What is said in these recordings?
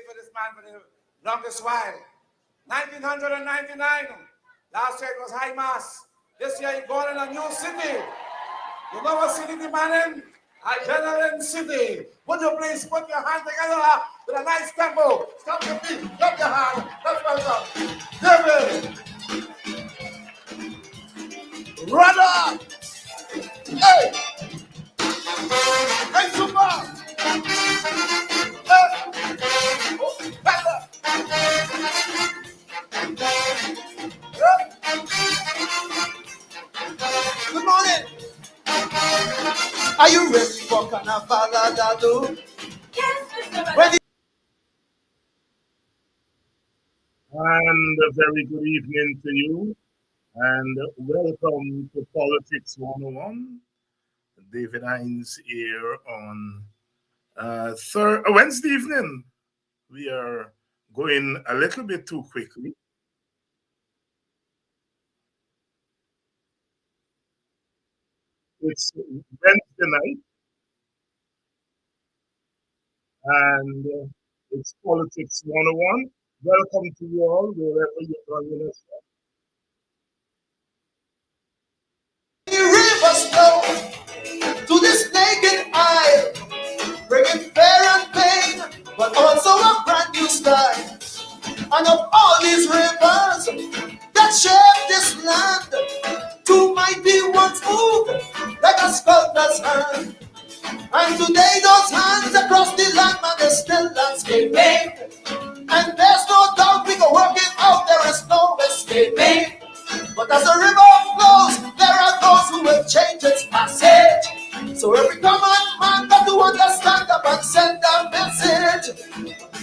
for this man for the longest while. 1999. Last year it was High Mass. This year he's going in a new city. You know what city demanding? Adrenaline City. Would you please put your hands together with a nice tempo? Stomp your feet, clap your hands. Let's welcome David. Brother. Hey. Hey, super. Hey. Oh, better. Good morning. Are you ready for Carnival? Yes, Mr. Ready. And a very good evening to you, and welcome to Politics 101. David Hines here on Wednesday evening. We are going a little bit too quickly. It's Wednesday night, and it's Politics 101. Welcome to you all, wherever you're joining us from. Rivers flow to this naked isle, bringing fear and pain, but also a brand new style. And of all these rivers that shape this land, two mighty ones move like a sculptor's hand. And today those hands across the land, man, they're still landscaping. And there's no doubt we can work it out, there is no escaping. But as the river flows, there are those who will change its passage. So every common man got to understand up and send a message.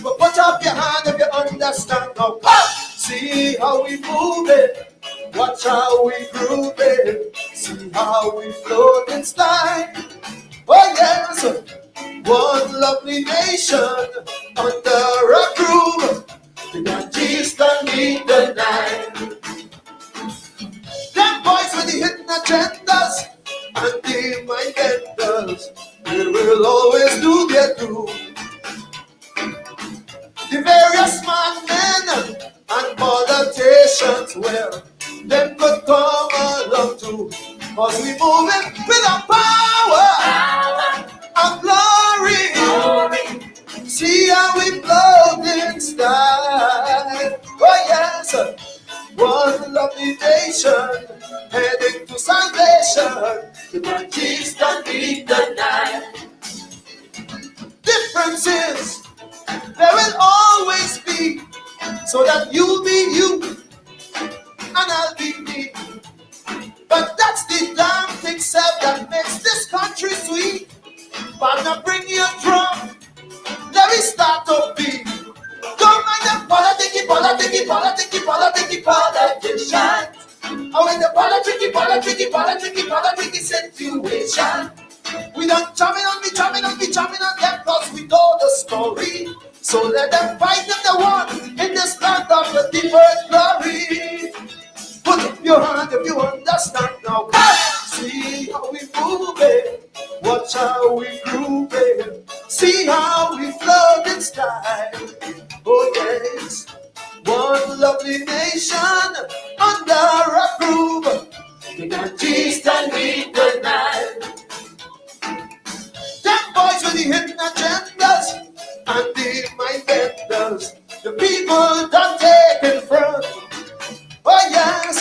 But put up your hand if you understand now. Come! See how we move it, watch how we groove it, see how we float in style. Oh yes, one lovely nation under a groove. The Ganges don't need the night. Them boys with the hidden agendas and the mind benders, they will always do their do. The various madmen and politicians, well, them could come along too, cause we moving with a power and glory. See how we float in style. Oh yes, one lovely nation heading to salvation. The Ganges don't need the night. Differences there will always be, so that you'll be you and I'll be me. But that's the damn thing, self, that makes this country sweet. Partner, bring your drum, let me start to beat. Don't mind them politics, politicians. Oh, in the politics situation. We don't jamming on them, cause we know the story. So let them fight if they want in this land of the deferred glory. Put up your hand if you understand now. See how we move it, watch how we groove it, see how we float in style. Oh yes, one lovely nation under a groove. The Ganges don't need the night. Them boys with the hidden agendas and the mind benders, the people don't take in front. Oh yes,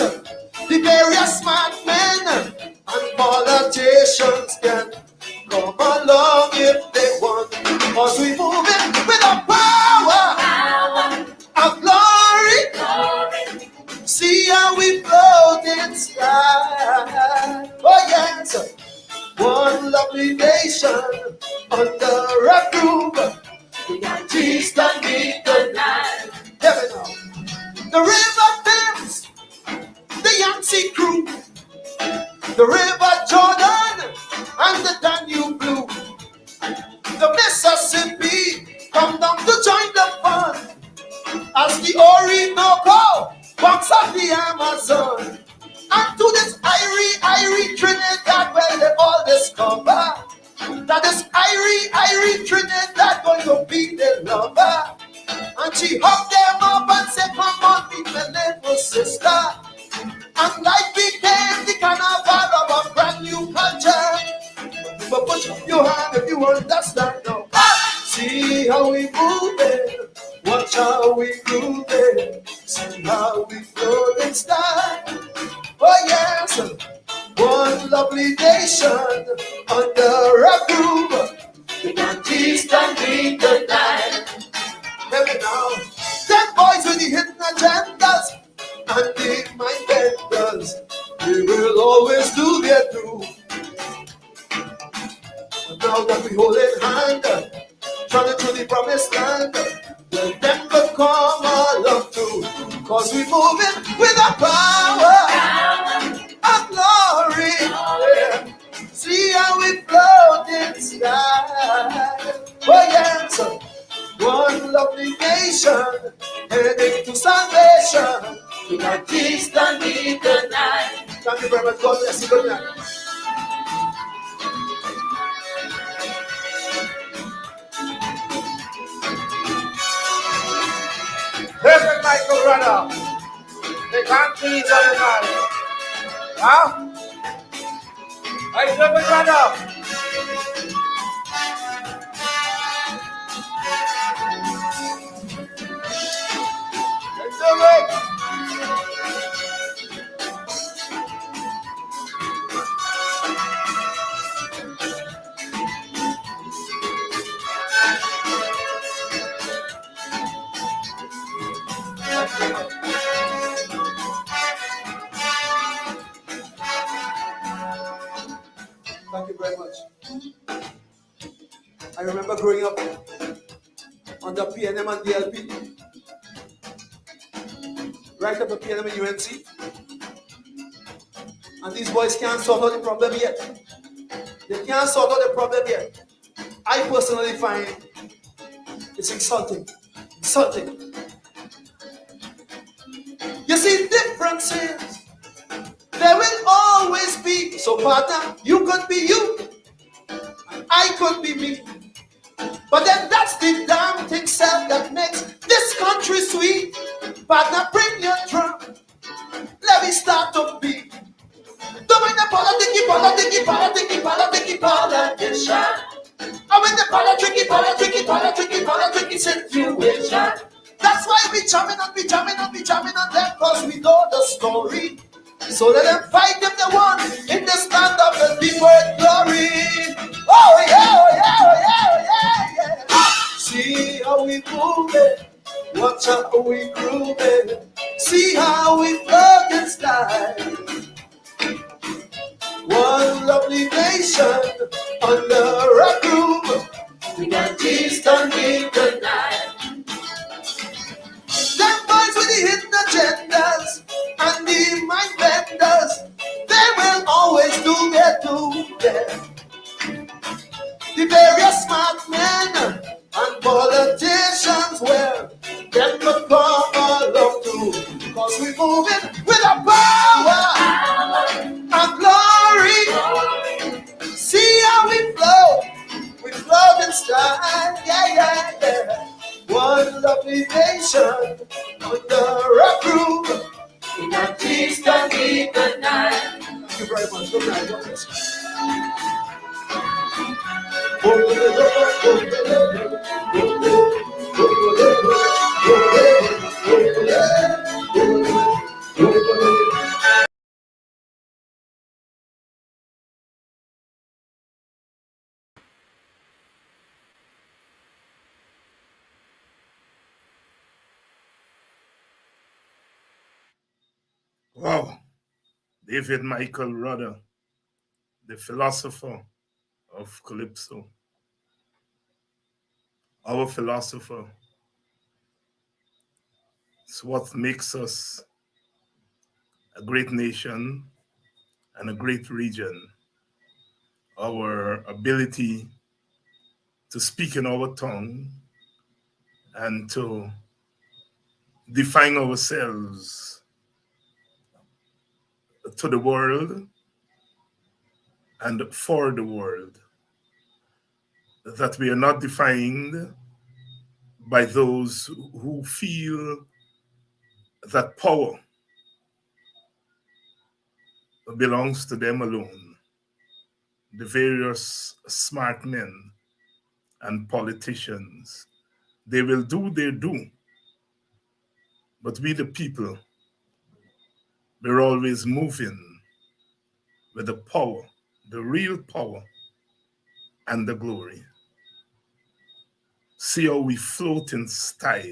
the various madmen and politicians can come along if they want, cause we move it with a power of glory. See how we float in style. Oh yes, one lovely nation under a groove. The Ganges don't need the night. Hear me now. The river Thames, the Yangtze crew, the river Jordan and the Danube blue, the Mississippi come down to join the fun as the Orinoco walks up the Amazon. And to this Irie Trinidad, well, they all discover that this Irie Trinidad going to be the lover. she hugged them up and said, come on, meet my little sister. And life became the carnival of a brand new culture. But put up your hand if you understand now. See how we move it, watch how we groove it, see how we flow in style. Oh yes, one lovely nation under a groove. The country's standing the night. Let me now. Them boys with the hidden agendas and the mind benders, they will always do their do. And now that we hold in hand, trying to the promised land, well, them could come along too. Cause we moving with a power and glory. Yeah. See how we float in sky. Oh yes, one lovely nation heading to salvation. We got peace and need the night. Thank you very much. God bless you. Good night. Reverend Michael Runner, they can't please everybody. Huh? Hey, Reverend Runner. Let's do it. Thank you very much. I remember growing up under PNM and DLP, right up to PNM and UNC, and these boys can't sort out the problem yet. They can't sort out the problem yet. I personally find it's insulting. Insulting. You see, differences, there will always be. So, partner, you could be you, and I could be me. But then that's the damn thing, self, that makes this country sweet. Partner, bring your drum. Let me start to beat. Don't mind the politician. I'm in the politics situation. That's why we jamming and them, cause we know the story. So let them fight if they want in the stand of the people glory. Oh yeah, oh yeah, oh yeah, oh yeah, yeah. See how we move it, watch how we groove it, see how we plug and style. One lovely nation under a groove. We got east and the night. Them boys with the hidden agendas and the mind benders, they will always do their do. The various smart men and politicians, well, them could come along too. Cause we moving with a power and glory. See how we flow in style, yeah, yeah, yeah. One lovely nation under a groove. We got peace and need the night. Thank you very much. Good night. God bless you. Wow. David Michael Rudder, the philosopher of Calypso. Our philosopher. It's what makes us a great nation and a great region. Our ability to speak in our tongue and to define ourselves to the world and for the world. That we are not defined by those who feel that power belongs to them alone, the various smart men and politicians. They will do their do, but we, the people, we're always moving with the power, the real power, and the glory. See how we float in style.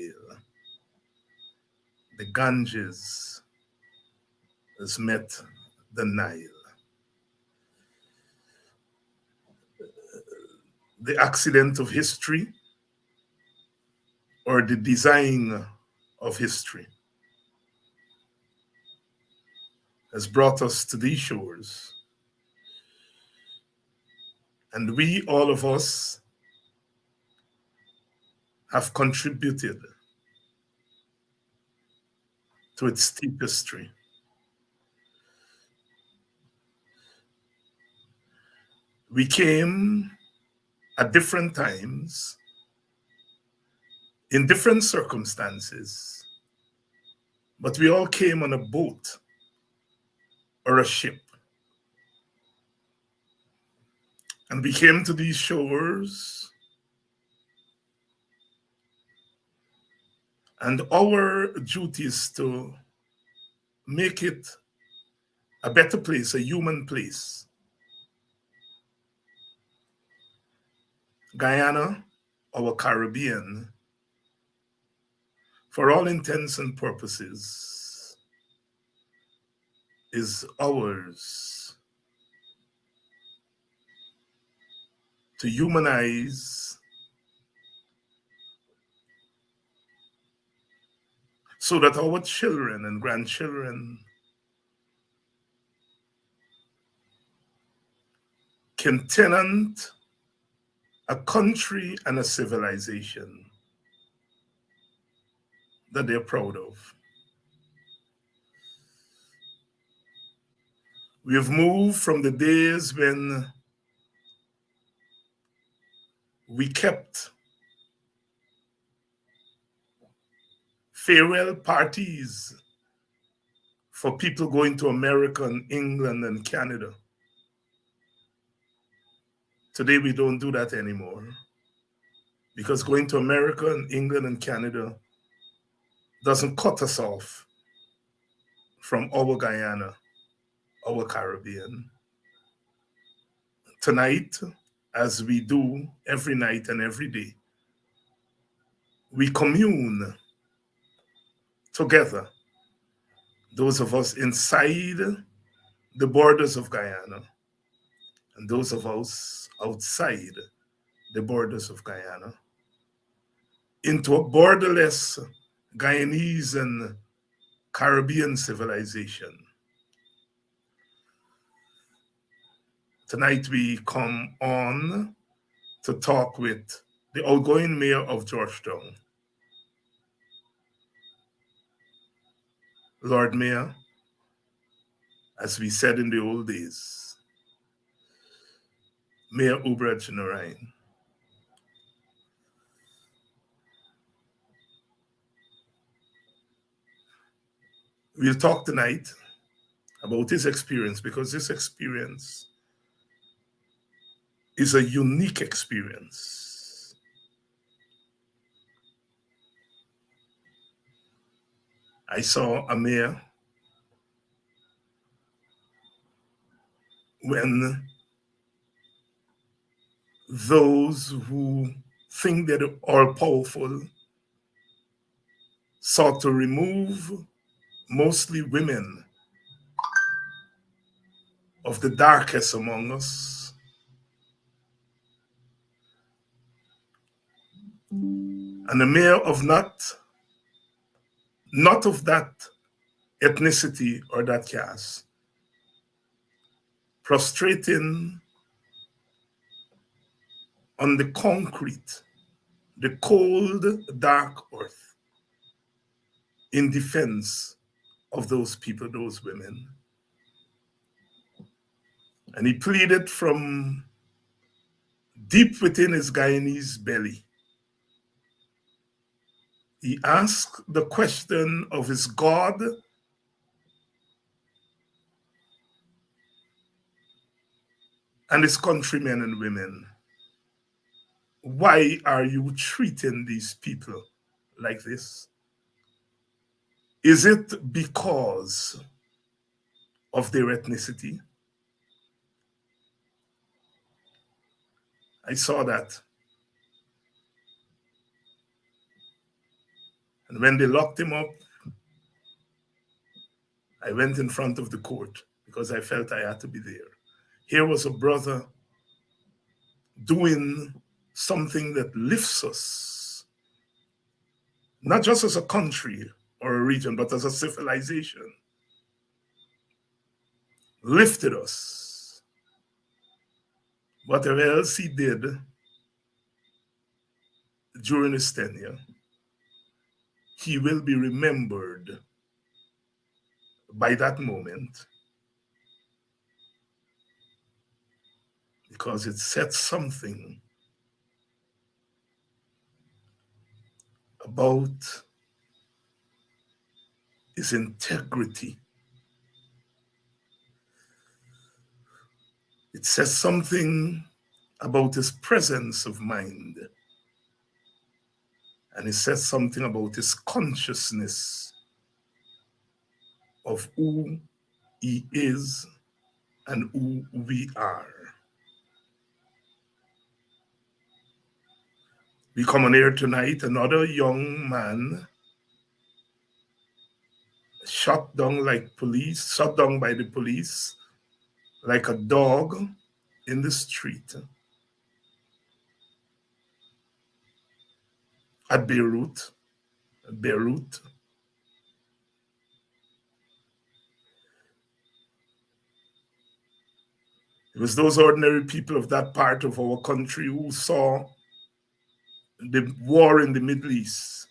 The Ganges has met the Nile. The accident of history or the design of history has brought us to these shores. And we, all of us, have contributed to its steep history. We came at different times, in different circumstances, but we all came on a boat or a ship. And we came to these shores, and our duty is to make it a better place, a human place. Guyana, our Caribbean, for all intents and purposes, is ours to humanize so that our children and grandchildren can tenant a country and a civilization that they're proud of. We have moved from the days when we kept farewell parties for people going to America and England and Canada. Today we don't do that anymore because going to America and England and Canada doesn't cut us off from our Guyana, our Caribbean. Tonight, as we do every night and every day, we commune together, those of us inside the borders of Guyana and those of us outside the borders of Guyana, into a borderless Guyanese and Caribbean civilization. Tonight we come on to talk with the outgoing mayor of Georgetown, Lord Mayor, as we said in the old days, Mayor Ubraj Narine. We'll talk tonight about his experience because this experience is a unique experience. I saw a mayor when those who think they're all powerful sought to remove mostly women of the darkest among us, and a mayor of not of that ethnicity or that caste, prostrating on the concrete, the cold, dark earth, in defense of those people, those women. And he pleaded from deep within his Guyanese belly He asked the question of his God and his countrymen and women. Why are you treating these people like this? Is it because of their ethnicity? I saw that. And when they locked him up, I went in front of the court because I felt I had to be there. Here was a brother doing something that lifts us, not just as a country or a region, but as a civilization. Lifted us. Whatever else he did during his tenure, he will be remembered by that moment because it said something about his integrity. It says something about his presence of mind. And it says something about his consciousness of who he is and who we are. We come on here tonight, another young man shot down by the police, like a dog in the street at Beirut. It was those ordinary people of that part of our country who saw the war in the Middle East.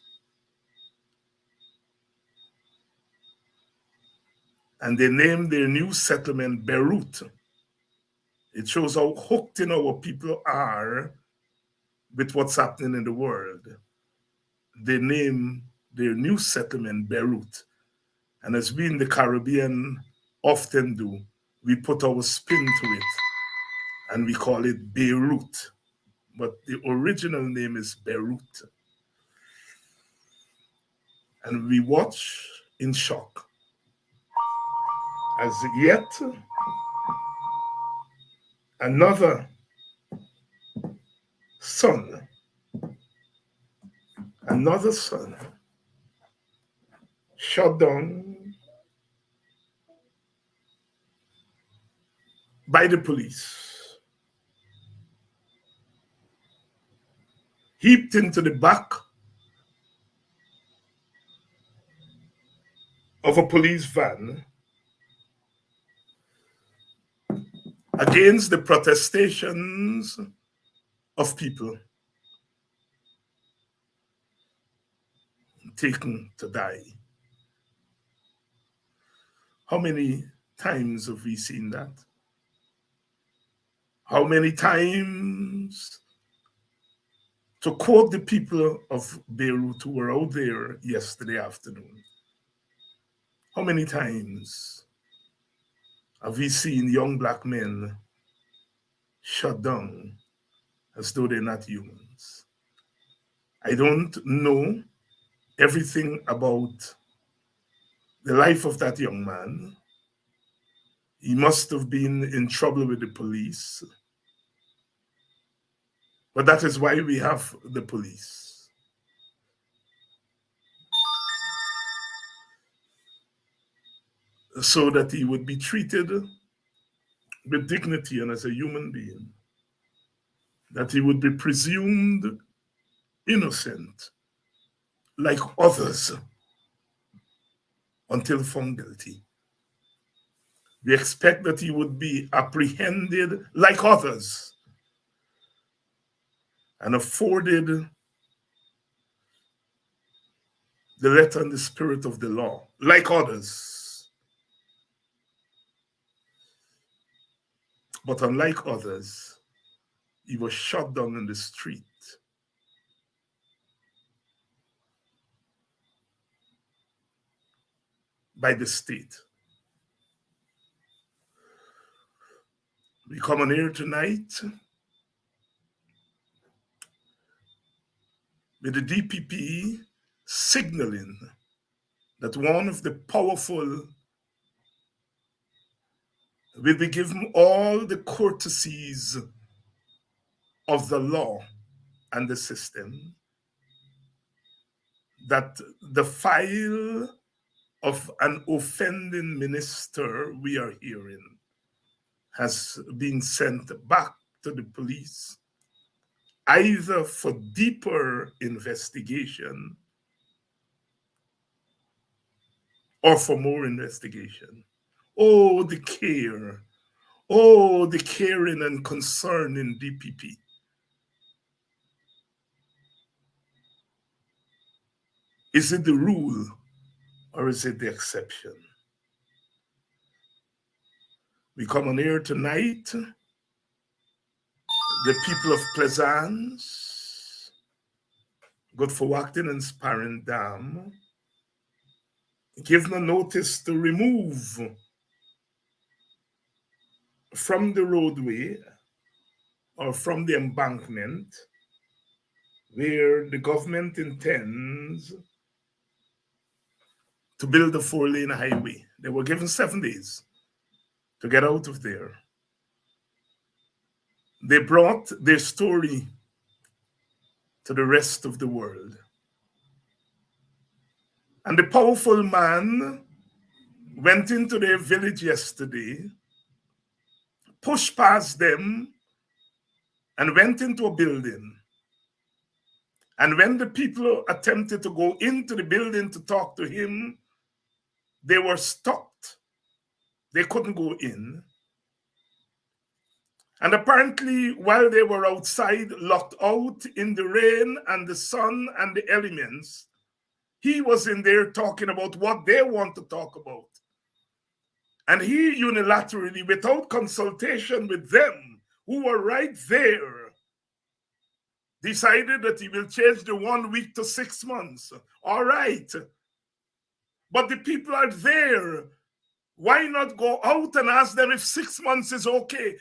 And they named their new settlement Beirut. It shows how hooked in our people are with what's happening in the world. They name their new settlement Beirut. And as we in the Caribbean often do, we put our spin to it and we call it Beirut. But the original name is Beirut. And we watch in shock as yet another son shot down by the police, heaped into the back of a police van against the protestations of people taken to die. How many times have we seen that? How many times, to quote the people of Beirut who were out there yesterday afternoon, how many times have we seen young black men shut down as though they're not humans? I don't know everything about the life of that young man. He must have been in trouble with the police. But that is why we have the police. So that he would be treated with dignity and as a human being. That he would be presumed innocent like others until found guilty. We expect that he would be apprehended like others and afforded the letter and the spirit of the law like others. But unlike others, he was shot down in the street. by the state. We come on here tonight with the DPP signaling that one of the powerful will be given all the courtesies of the law and the system, that the file of an offending minister we are hearing has been sent back to the police, either for deeper investigation or for more investigation. Oh, the care. Oh, the caring and concern in DPP. Is it the rule or is it the exception? We come on here tonight, the people of Plaisance, Good for Wacton and Sparring Dam, give no notice to remove from the roadway or from the embankment where the government intends to build a 4-lane highway. They were given 7 days to get out of there. They brought their story to the rest of the world. And the powerful man went into their village yesterday, pushed past them, and went into a building. And when the people attempted to go into the building to talk to him, they were stopped. They couldn't go in. And apparently, while they were outside, locked out in the rain and the sun and the elements, he was in there talking about what they want to talk about. And he unilaterally, without consultation with them, who were right there, decided that he will change the 1 week to 6 months. All right. But the people are there. Why not go out and ask them if 6 months is okay?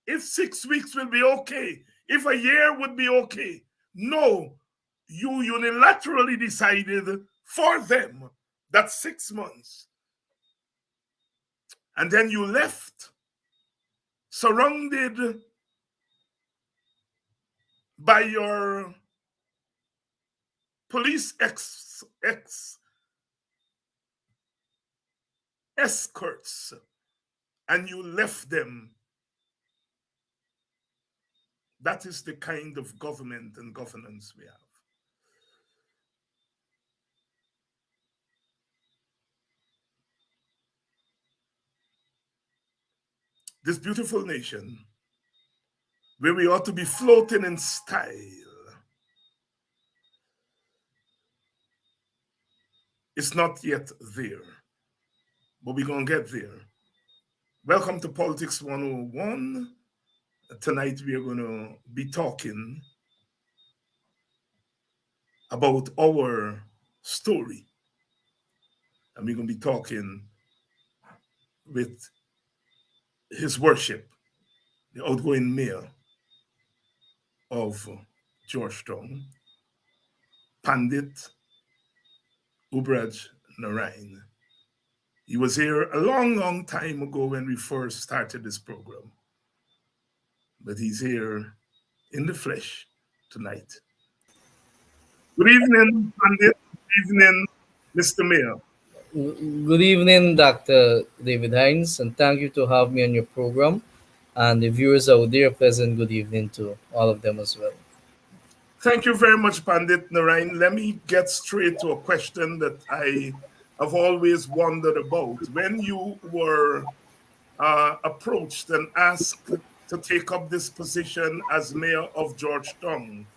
If 6 weeks will be okay? If a year would be okay? No. You unilaterally decided for them that 6 months. And then you left surrounded by your police escorts, and you left them. That is the kind of government and governance we have. This beautiful nation, where we ought to be floating in style, is not yet there, but we're going to get there. Welcome to Politics 101. Tonight we are going to be talking about our story. And we're going to be talking with His Worship, the outgoing mayor of Georgetown, Pandit Ubraj Narine. He was here a long, long time ago when we first started this program. But he's here in the flesh tonight. Good evening, Pandit. Good evening, Mr. Mayor. Good evening, Dr. David Hines, and thank you to have me on your program. And the viewers out there, pleasant good evening to all of them as well. Thank you very much, Pandit Narine. Let me get straight to a question that I have always wondered about. When you were approached and asked to take up this position as mayor of Georgetown,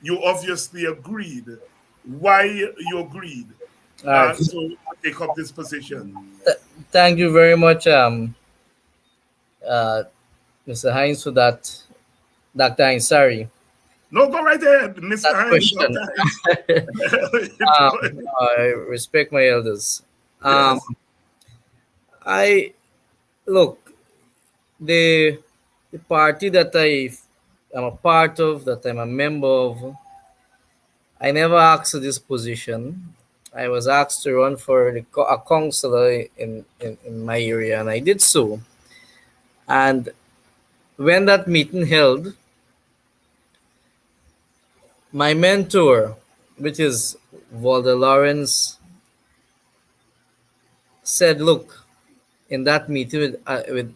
you obviously agreed. Why you agreed to take up this position? Thank you very much, Mr. Hines, for that. Dr. Hines, sorry. No, go right ahead, Mr. Hines. I respect my elders. Yes. I look the the party that am a part of, that I'm a member of. I never asked for this position. I was asked to run for a councillor in my area, and I did so. And when that meeting held, my mentor, which is Walter Lawrence, said, "Look, in that meeting with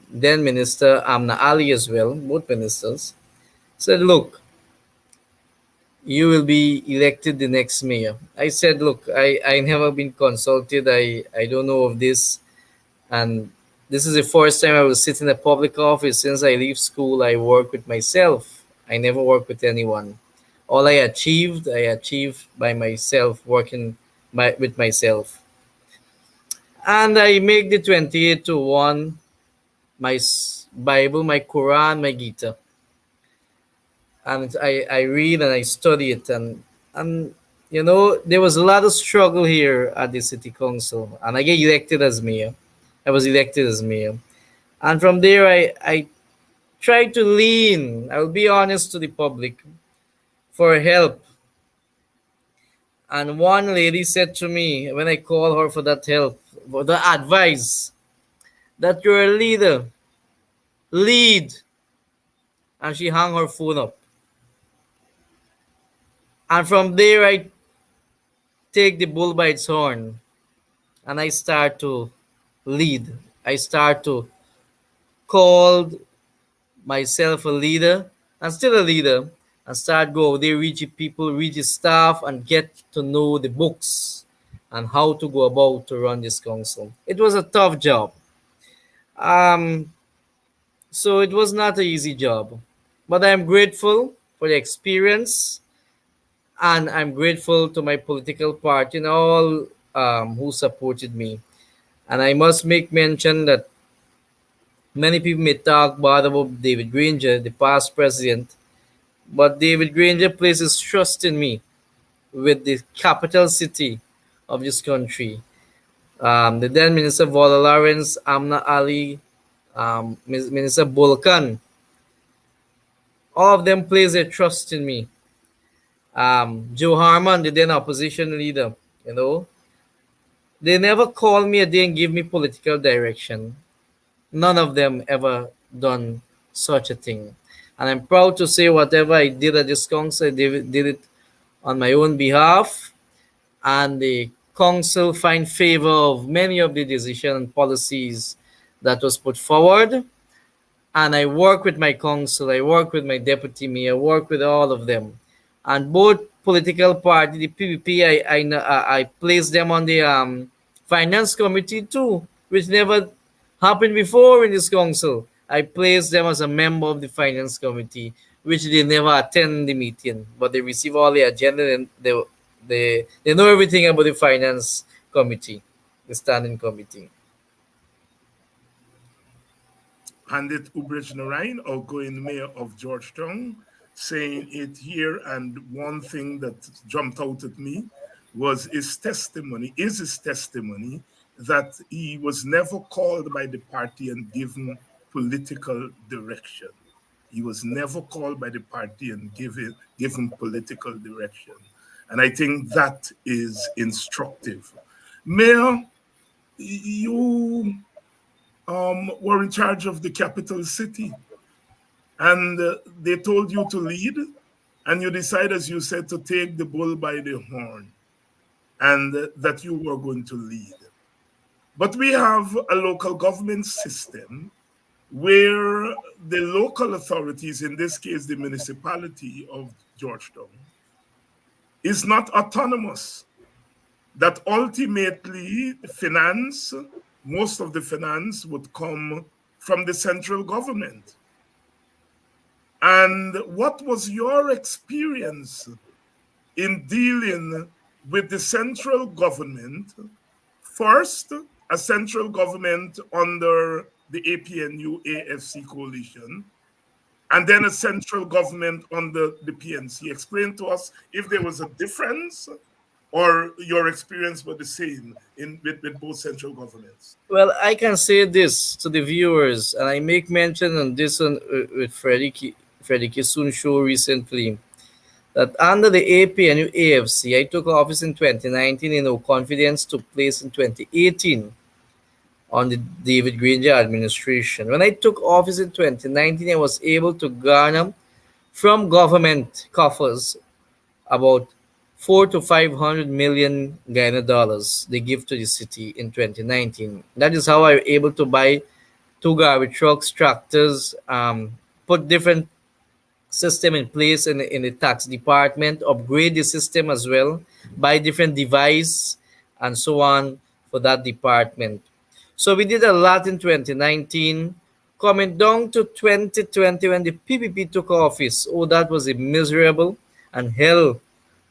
then Minister Amna Ali as well, both ministers, said, look, you will be elected the next mayor." I said, look, I never been consulted. I don't know of this. And this is the first time I will sit in a public office since I leave school. I work with myself. I never work with anyone. All I achieved by myself, working with myself. And I make the 28 to 1, my Bible, my Quran, my Gita. And I read and I study it. And there was a lot of struggle here at the city council. And I get elected as mayor. I was elected as mayor. And from there, I tried to lean, I'll be honest to the public, for help. And one lady said to me when I called her for that help, for the advice, that you're a leader, lead. And she hung her phone up. And from there, I take the bull by its horn and I start to lead. I start to call myself a leader and still a leader, and start go there, reach the people, reach the staff, and get to know the books and how to go about to run this council. It was a tough job. Um, so it was not an easy job, but I'm grateful for the experience, and I'm grateful to my political party and all who supported me. And I must make mention that many people may talk bad about David Granger, the past president, but David Granger places trust in me with the capital city of this country. The then Minister Vola Lawrence, Amna Ali, Minister Bulkan, all of them place their trust in me. Joe Harman, the then opposition leader, you know, they never called me a day and give me political direction. None of them ever done such a thing. And I'm proud to say whatever I did at this council, I did it on my own behalf. And the council find favor of many of the decision and policies that was put forward. And I work with my council, I work with my deputy mayor, I work with all of them. And both political party, the PPP, I place them on the finance committee too, which never happened before in this council. I placed them as a member of the finance committee, which they never attend the meeting, but they receive all the agenda, and they know everything about the finance committee, the standing committee. Handed Ubraj Narine, outgoing mayor of Georgetown, saying it here. And one thing that jumped out at me was his testimony that he was never called by the party and given political direction. He was never called by the party and given political direction. And I think that is instructive. Mayor, you were in charge of the capital city, and they told you to lead, and you decided, as you said, to take the bull by the horn, and that you were going to lead. But we have a local government system where the local authorities, in this case the municipality of Georgetown, is not autonomous. That ultimately most of the finance would come from the central government. And what was your experience in dealing with the central government? First, a central government under the APNU AFC coalition, and then a central government under the PNC. Explain to us if there was a difference or your experience was the same with both central governments? Well, I can say this to the viewers, and I make mention on this one with Freddie Kisun show recently, that under the APNU AFC, I took office in 2019. Confidence took place in 2018 on the David Granger administration. When I took office in 2019, I was able to garner from government coffers about 4 to 500 million Guyana dollars they give to the city in 2019. That is how I was able to buy two garbage trucks, tractors, put different system in place in the tax department, upgrade the system as well, buy different device and so on for that department. So we did a lot in 2019. Coming down to 2020 when the PPP took office, oh, that was a miserable and hell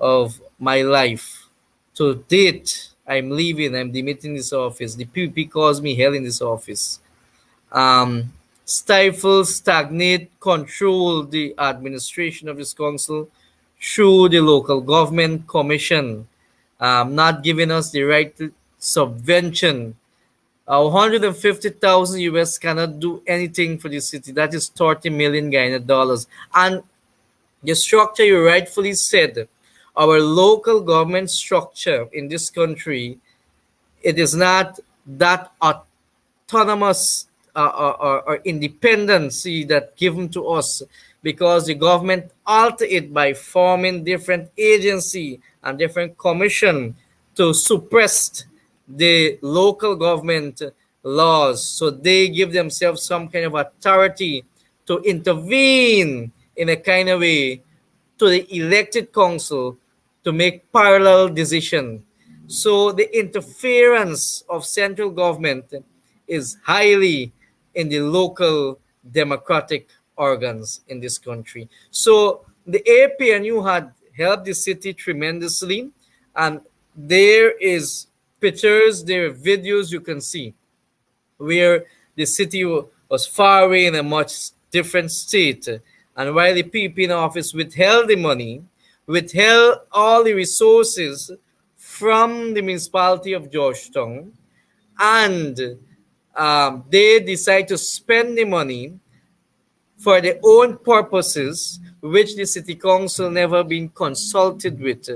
of my life. To date, I'm leaving, I'm demitting this office. The PPP caused me hell in this office. um, Stifle, stagnate, control the administration of this council through the local government commission, not giving us the right to subvention. 150,000 US cannot do anything for the city. That is 30 million Guyana dollars. And the structure you rightfully said, our local government structure in this country, it is not that autonomous or independency that given to us, because the government alter it by forming different agency and different commission to suppress the local government laws, so they give themselves some kind of authority to intervene in a kind of way to the elected council to make parallel decision. So the interference of central government is highly in the local democratic organs in this country. So the APNU had helped the city tremendously, and there is pictures, there are videos you can see where the city was far away in a much different state. And while the PPP office withheld the money, withheld all the resources from the municipality of Georgetown, and they decide to spend the money for their own purposes, which the city council never been consulted with.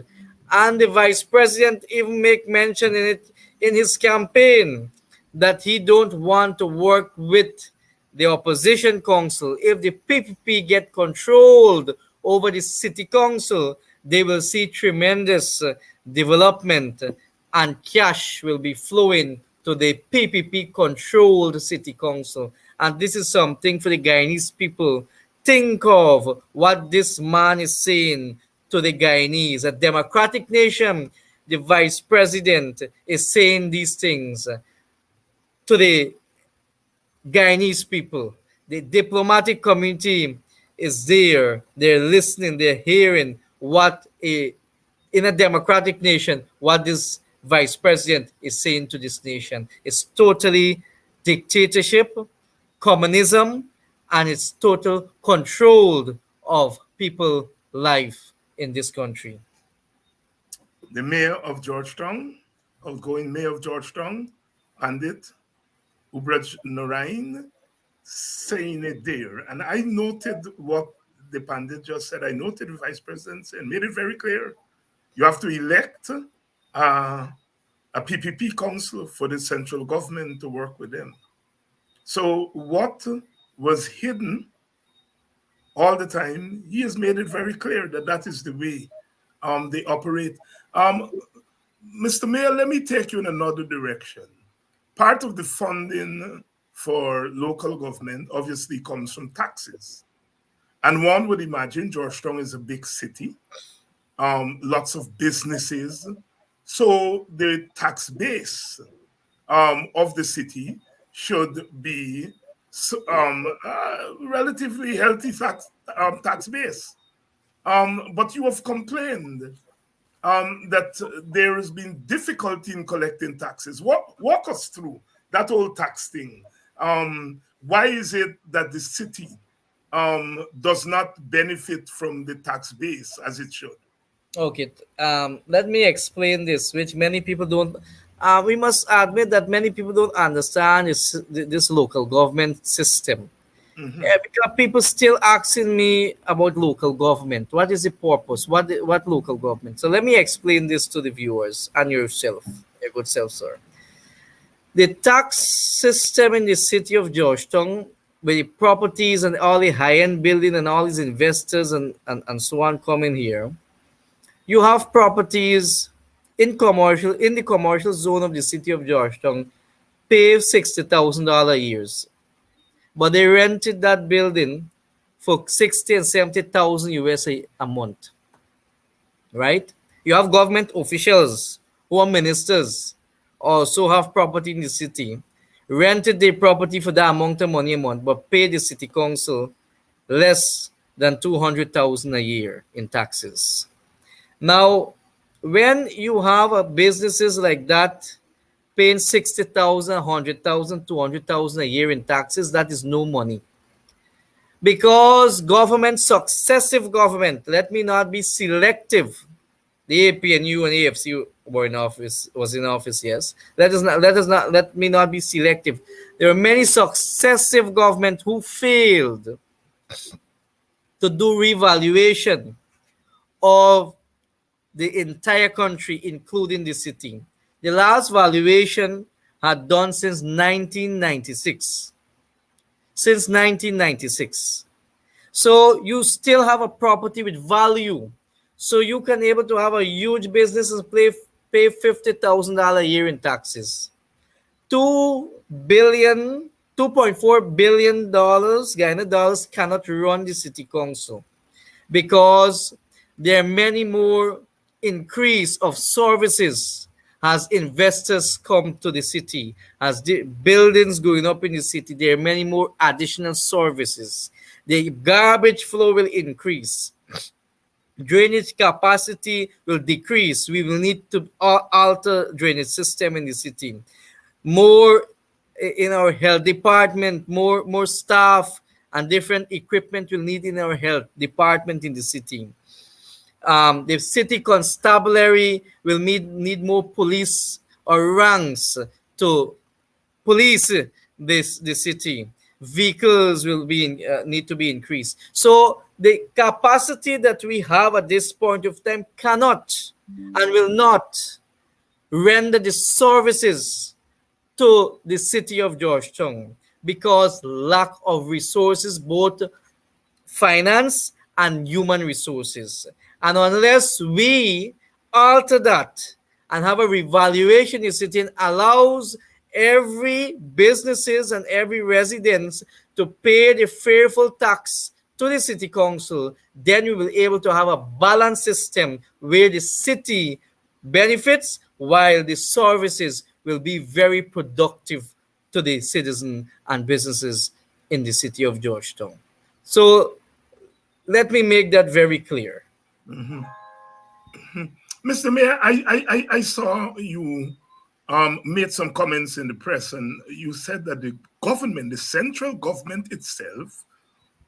And the vice president even make mention in it in his campaign that he don't want to work with the opposition council. If the PPP get controlled over the city council, they will see tremendous development, and cash will be flowing to the PPP controlled city council. And this is something for the Guyanese people. Think of what this man is saying to the Guyanese, a democratic nation. The vice president is saying these things to the Guyanese people. The diplomatic community is there. They're listening. They're hearing what in a democratic nation, what this vice president is saying to this nation. It's totally dictatorship, communism, and it's total control of people' life in this country. The mayor of Georgetown, outgoing mayor of Georgetown, Pandit Ubraj Narine, saying it there. And I noted what the Pandit just said. I noted the vice president and made it very clear. You have to elect a PPP council for the central government to work with them. So what was hidden all the time, he has made it very clear that that is the way they operate. Mr. Mayor, let me take you in another direction. Part of the funding for local government obviously comes from taxes. And one would imagine Georgetown is a big city, lots of businesses. So the tax base of the city should be relatively healthy tax base. But you have complained that there has been difficulty in collecting taxes. Walk us through that whole tax thing. Why is it that the city does not benefit from the tax base as it should? Okay, let me explain this, which many people don't. We must admit that many people don't understand this local government system. Hmm. Yeah, because people still asking me about local government. What is the purpose? What local government? So let me explain this to the viewers and yourself, your good self, sir. The tax system in the city of Georgetown, with the properties and all the high-end building and all these investors and so on coming here, you have properties in the commercial zone of the city of Georgetown pay $60,000 years, but they rented that building for 60 and 70,000 US a month, right? You have government officials who are ministers also have property in the city, rented their property for that amount of money a month, but pay the city council less than 200,000 a year in taxes. Now, when you have businesses like that paying 60,000, 100,000, 200,000 a year in taxes, that is no money. Because government, successive government, let me not be selective. The APNU and AFC were in office, was in office, yes. Let me not be selective. There are many successive government who failed to do revaluation of the entire country, including the city. The last valuation had done since 1996. Since 1996. So you still have a property with value. So you can able to have a huge business and pay $50,000 a year in taxes. 2 billion, $2.4 billion Guyana dollars cannot run the city council because there are many more increase of services as investors come to the city, as the buildings going up in the city. There are many more additional services. The garbage flow will increase, drainage capacity will decrease. We will need to alter drainage system in the city. More in our health department, more staff and different equipment will need in our health department in the city. The city constabulary will need more police or ranks to police this the city. Vehicles will be need to be increased. So the capacity that we have at this point of time cannot and will not render the services to the city of Georgetown because lack of resources, both finance and human resources. And unless we alter that and have a revaluation in city and allows every businesses and every residents to pay the fearful tax to the city council, then we will be able to have a balanced system where the city benefits while the services will be very productive to the citizen and businesses in the city of Georgetown. So let me make that very clear. Hmm. Mr. Mayor, I saw you made some comments in the press, and you said that the government, the central government itself,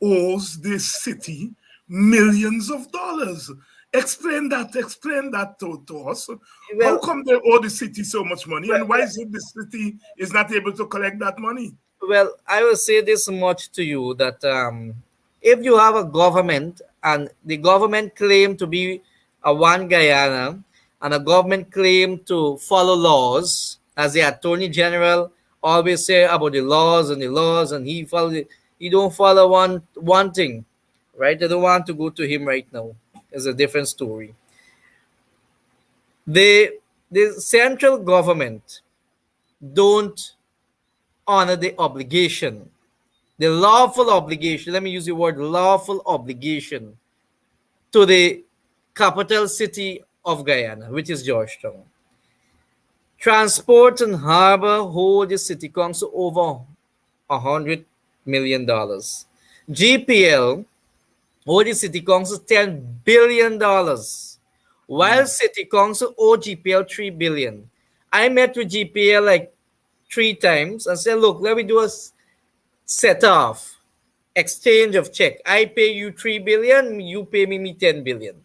owes the city millions of dollars. Explain that to us. How Well, come they owe the city so much money, and why is it the city is not able to collect that money? well, I will say this much to you that if you have a government and the government claim to be a one Guyana and a government claim to follow laws, as the Attorney General always say about the laws, and he don't follow one thing, right? I don't want to go to him right now. It's a different story. The the central government don't honor the obligation, the lawful obligation. Let me use the word lawful obligation to the capital city of Guyana, which is Georgetown. Transport and Harbor hold the city council over $100 million. GPL owed the city council $10 billion, while Mm. city council owed GPL $3 billion. I met with GPL like 3 times and said, look, let me do a set off exchange of check. I pay you 3 billion, you pay me 10 billion.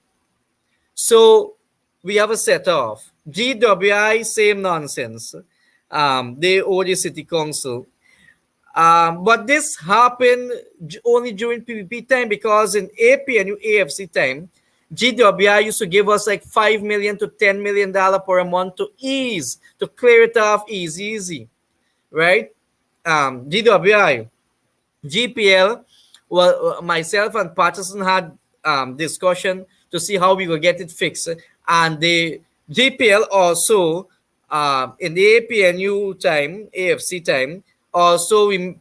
So we have a set off. GWI, same nonsense. They owe the city council. But this happened only during PPP time, because in APNU AFC time, GWI used to give us like $5 million to $10 million per month to ease, to clear it off easy, right? GWI. GPL, well, myself and Patterson had discussion to see how we will get it fixed. And the GPL also, in the APNU time, AFC time, also we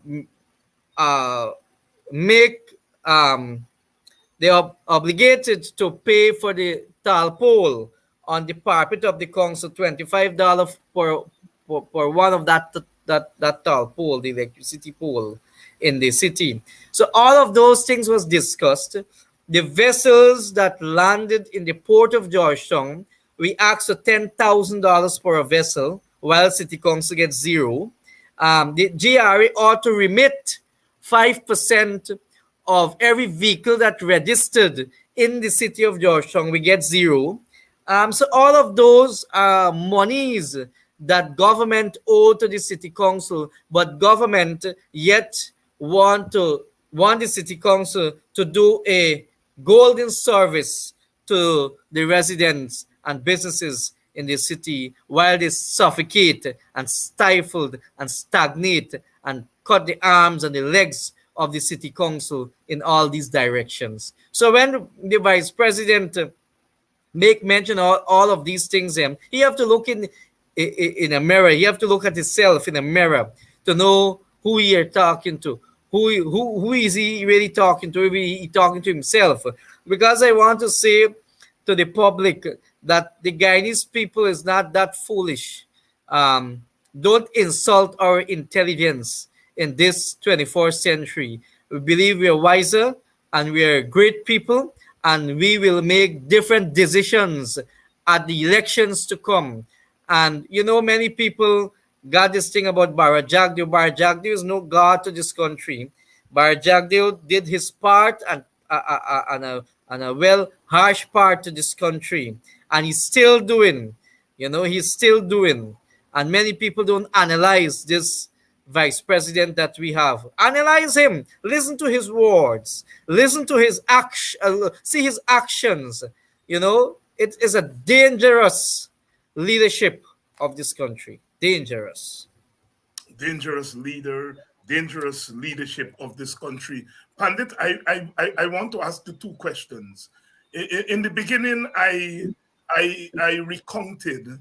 uh, make they are obligated to pay for the tall pole on the parapet of the council, $25 per one of that tall pole, the electricity pole in the city. So all of those things was discussed. The vessels that landed in the port of Georgetown, we asked for $10,000 per vessel, while city council gets zero. The GRA ought to remit 5% of every vehicle that registered in the city of Georgetown. We get zero. So all of those are monies that government owe to the city council, but government yet want the city council to do a golden service to the residents and businesses in the city, while they suffocate and stifled and stagnate and cut the arms and the legs of the city council in all these directions. So when the vice president make mention of all of these things, he have to look in a mirror. He have to look at himself in a mirror to know who he are talking to. Who is he really talking to? Is he talking to himself? Because I want to say to the public that the Guyanese people is not that foolish. Don't insult our intelligence in this 24th century. We believe we are wiser and we are great people, and we will make different decisions at the elections to come. And many people got this thing about Barajagdeo. Barajagdeo is no god to this country. Barajagdeo did his part, and a well harsh part to this country, and he's still doing. He's still doing. And many people don't analyze this vice president that we have. Analyze him. Listen to his words. Listen to his action. See his actions. It is a dangerous leadership of this country. Dangerous. Dangerous leader, dangerous leadership of this country. Pandit, I want to ask you two questions. In the beginning, I recounted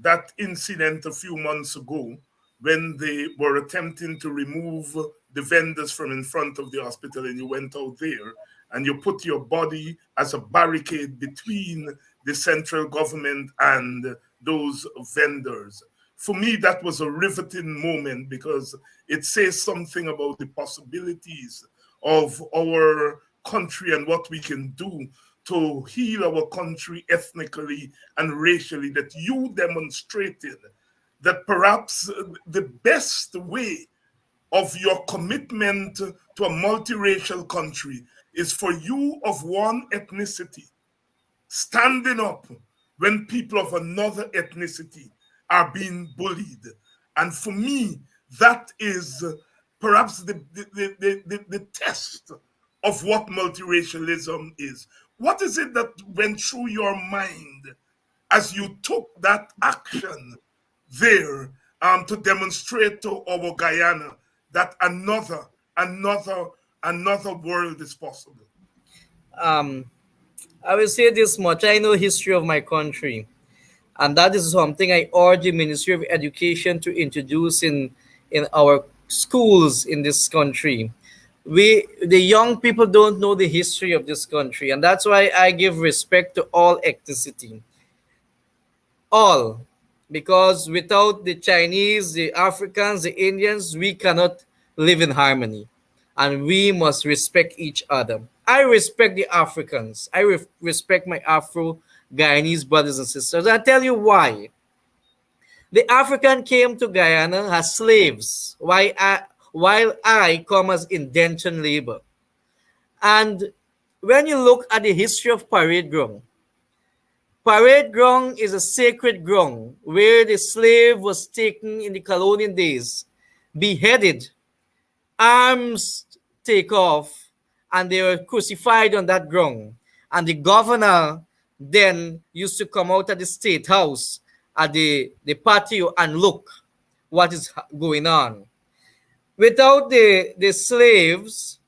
that incident a few months ago when they were attempting to remove the vendors from in front of the hospital, and you went out there and you put your body as a barricade between the central government and those vendors. For me, that was a riveting moment because it says something about the possibilities of our country and what we can do to heal our country ethnically and racially, that you demonstrated that perhaps the best way of your commitment to a multiracial country is for you of one ethnicity standing up when people of another ethnicity are being bullied. And for me, that is perhaps the test of what multiracialism is. What is it that went through your mind as you took that action there to demonstrate to our Guyana that another world is possible? Um, I will say this much. I know history of my country, and that is something I urge the Ministry of Education to introduce in our schools in this country. The young people don't know the history of this country, and that's why I give respect to all ethnicity. All. Because without the Chinese, the Africans, the Indians, we cannot live in harmony. And we must respect each other. I respect the Africans. I respect my Afro Guyanese brothers and sisters. I'll tell you why. The African came to Guyana as slaves, while I come as indentured labor. And when you look at the history of parade ground, Parade ground is a sacred ground where the slave was taken in the colonial days, beheaded, arms take off, and they were crucified on that ground. And the governor then used to come out at the state house at the patio and look what is going on. Without the slaves,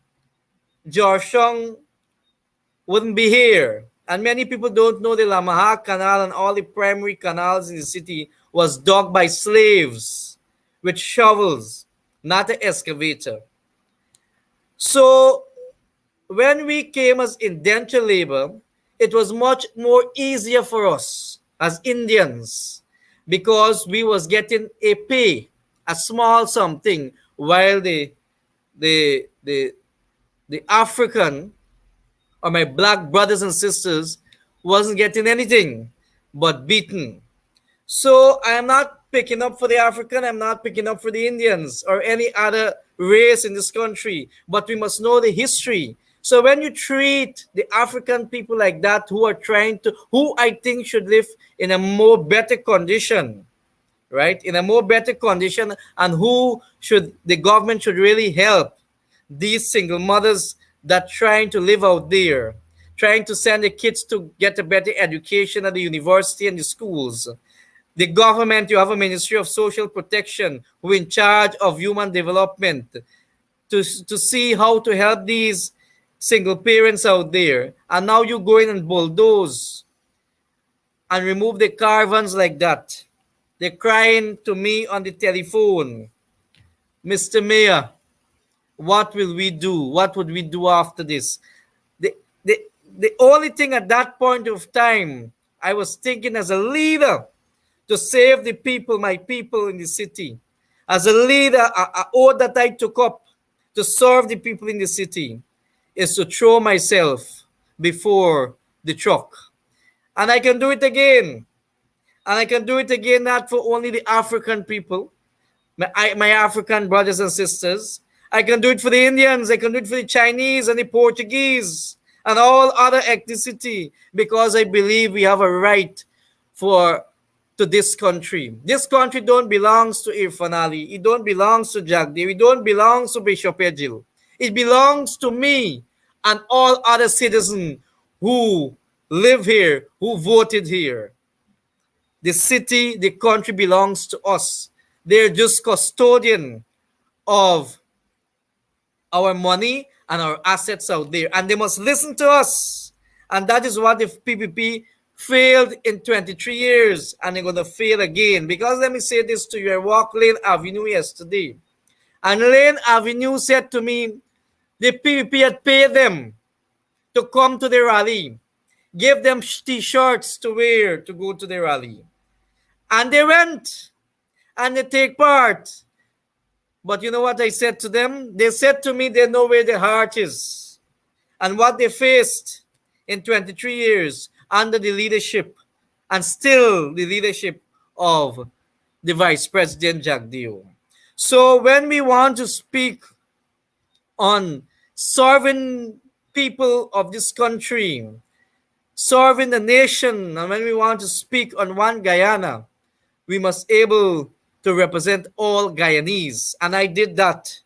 Georgetown wouldn't be here. And many people don't know the Lamaha Canal and all the primary canals in the city was dug by slaves with shovels, not an excavator. So when we came as indentured labor, it was much more easier for us as Indians because we was getting a pay, a small something, while the the the African or my black brothers and sisters wasn't getting anything but beaten. So I am not picking up for the African, I'm not picking up for the Indians or any other race in this country, but we must know the history. So when you treat the African people like that, who are trying to, who I think should live in a more better condition, right? In a more better condition, and who should the government should really help these single mothers that trying to live out there, trying to send the kids to get a better education at the university and the schools. The government, you have a Ministry of Social Protection who in charge of human development to see how to help these single parents out there. And now you go in and bulldoze and remove the caravans like that. They're crying to me on the telephone, Mr. Mayor, what will we do? What would we do after this? The, the, the only thing at that point of time, I was thinking as a leader to save the people, my people in the city. As a leader, all that I took up to serve the people in the city is to throw myself before the truck. And I can do it again. And I can do it again, not for only the African people, my African brothers and sisters. I can do it for the Indians. I can do it for the Chinese and the Portuguese and all other ethnicity, because I believe we have a right for to this country. This country don't belongs to Irfan Ali. It don't belongs to Jagdev. It don't belongs to Bishop Edgil. It belongs to me and all other citizens who live here, who voted here. The city, the country belongs to us. They're just custodian of our money and our assets out there. And they must listen to us. And that is what the PPP failed in 23 years. And they're going to fail again. Because let me say this to you. I walked Lane Avenue yesterday. And Lane Avenue said to me, the PPP had paid them to come to the rally. Gave them t-shirts to wear to go to the rally. And they went. And they take part. But you know what I said to them? They said to me they know where their heart is. And what they faced in 23 years under the leadership, and still the leadership of the Vice President Jagdeo. So when we want to speak on serving people of this country, serving the nation, and when we want to speak on one Guyana, we must able to represent all Guyanese. And I did that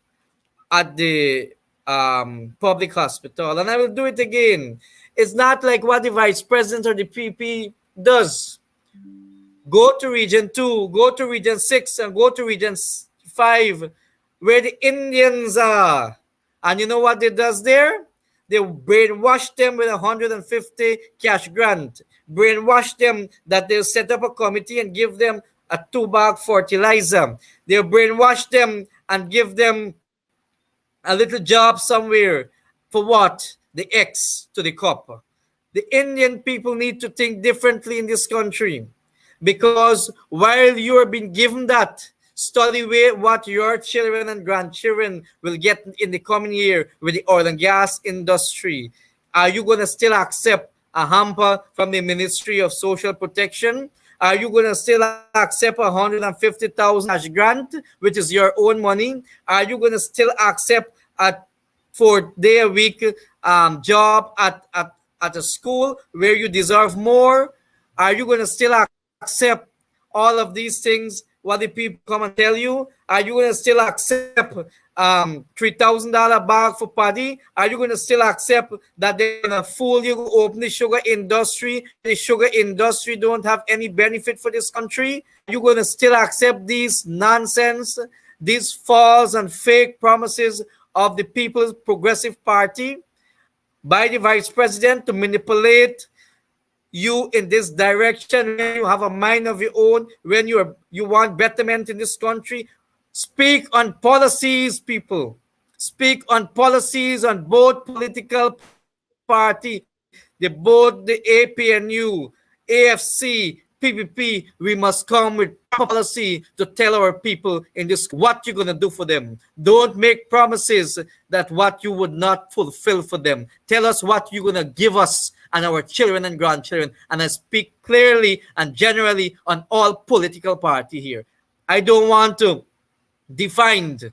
at the public hospital, and I will do it again. It's not like what the Vice President or the PP does. Go to Region 2, go to Region 6, and go to Region 5, where the Indians are. And you know what they does there? They brainwash them with 150 cash grant. Brainwash them that they'll set up a committee and give them a 2-bag fertilizer. They'll brainwash them and give them a little job somewhere. For what? The X to the cup. The Indian people need to think differently in this country, because while you are being given that, study what your children and grandchildren will get in the coming year with the oil and gas industry. Are you going to still accept a hamper from the Ministry of Social Protection? Are you going to still accept 150,000 cash grant, which is your own money? Are you going to still accept a 4-day-a-week job at a school where you deserve more? Are you going to still accept all of these things, what the people come and tell you? Are you going to still accept $3,000 bag for paddy? Are you going to still accept that they're going to fool you, open the sugar industry, the sugar industry don't have any benefit for this country? Are you going to still accept these nonsense, these false and fake promises of the People's Progressive Party by the vice president to manipulate you in this direction when you have a mind of your own, when you want betterment in this country? Speak on policies, people. Speak on policies on both political party, both the APNU, AFC, PPP. We must come with proper policy to tell our people in this what you're going to do for them. Don't make promises that what you would not fulfill for them. Tell us what you're going to give us and our children and grandchildren. And I speak clearly and generally on all political party here. I don't want to defined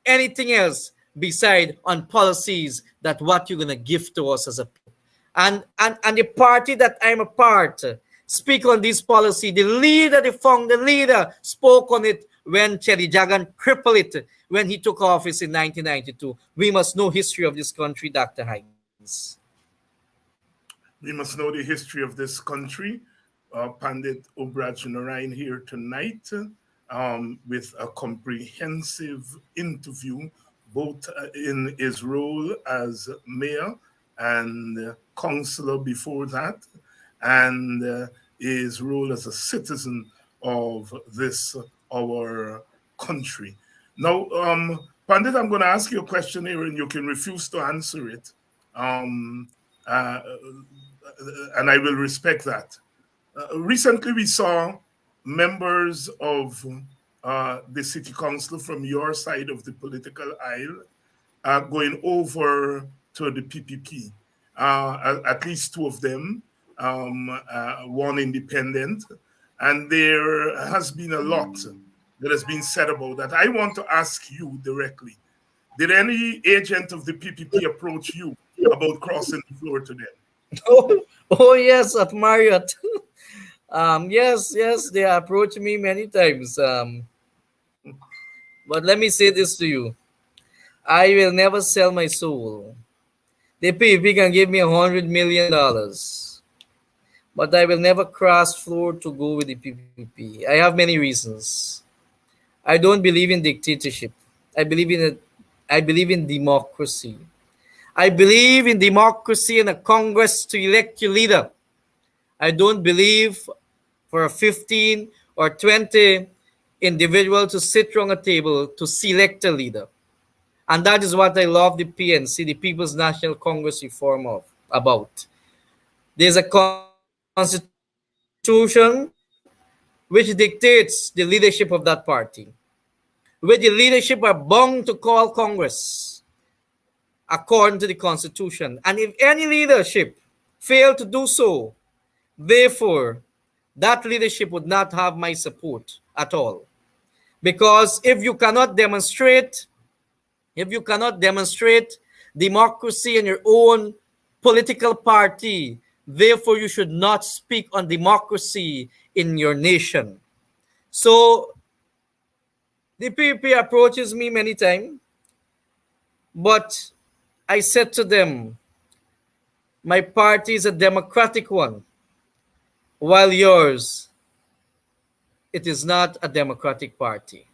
anything else beside on policies that what you're gonna give to us as a people. And the party that I'm a part speak on this policy. The leader, the founder leader, spoke on it when Cherry Jagan crippled it when he took office in 1992. We must know history of this country, Dr. Hines. We must know the history of this country. Pandit Ubraj Narine here tonight with a comprehensive interview, both in his role as mayor and councillor before that, and his role as a citizen of this, our country. Now, Pandit, I'm going to ask you a question here and you can refuse to answer it. And I will respect that. Recently, we saw members of the city council from your side of the political aisle going over to the PPP. At least two of them, one independent. And there has been a lot that has been said about that. I want to ask you directly. Did any agent of the PPP approach you about crossing the floor to them? Oh yes, at Marriott. Yes, they approached me many times. But let me say this to you. I will never sell my soul. The PPP can give me $100 million, but I will never cross floor to go with the PPP. I have many reasons. I don't believe in dictatorship. I believe in democracy. I believe in democracy and a Congress to elect your leader. I don't believe for a 15 or 20 individual to sit around a table to select a leader. And that is what I love the PNC, the People's National Congress reform about. There's a constitution which dictates the leadership of that party, where the leadership are bound to call Congress according to the constitution. And if any leadership fail to do so, therefore, that leadership would not have my support at all. Because if you cannot demonstrate democracy in your own political party, therefore you should not speak on democracy in your nation. So the PPP approaches me many times, but I said to them, my party is a democratic one, while yours, it is not a democratic party.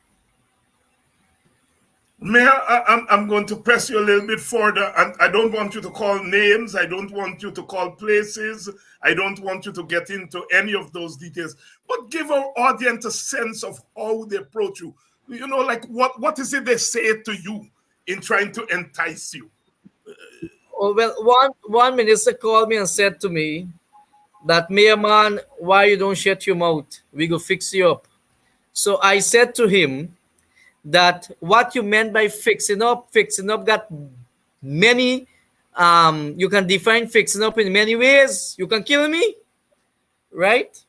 Mayor, I'm going to press you a little bit further. And I don't want you to call names. I don't want you to call places. I don't want you to get into any of those details. But give our audience a sense of how they approach you. You know, like what is it they say to you in trying to entice you? Oh, well, one minister called me and said to me that, Mayor man, why you don't shut your mouth? We go fix you up. So I said to him that what you meant by fixing up got many, you can define fixing up in many ways. You can kill me, right?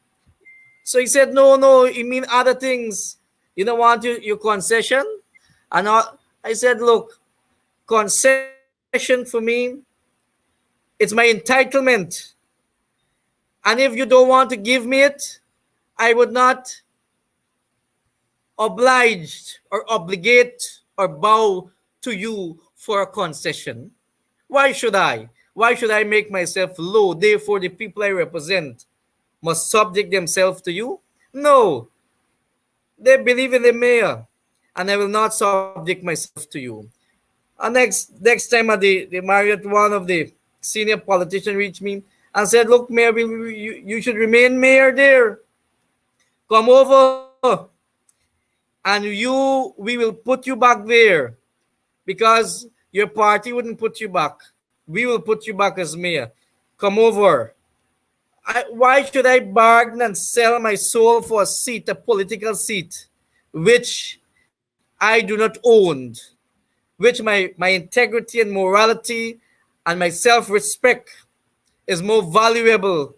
So he said, no, you mean other things. You don't want your concession? And I said, look, concession for me, it's my entitlement And if you don't want to give me it, I would not obliged or obligate or bow to you for a concession. Why should I? Why should I make myself low? Therefore, the people I represent must subject themselves to you? No, they believe in the mayor, and I will not subject myself to you. Next time, the Marriott, one of the senior politicians reached me and said, "Look, mayor, you should remain mayor there. Come over, and we will put you back there because your party wouldn't put you back. We will put you back as mayor. Come over." Why should I bargain and sell my soul for a seat, a political seat, which I do not own, which my integrity and morality and my self-respect is more valuable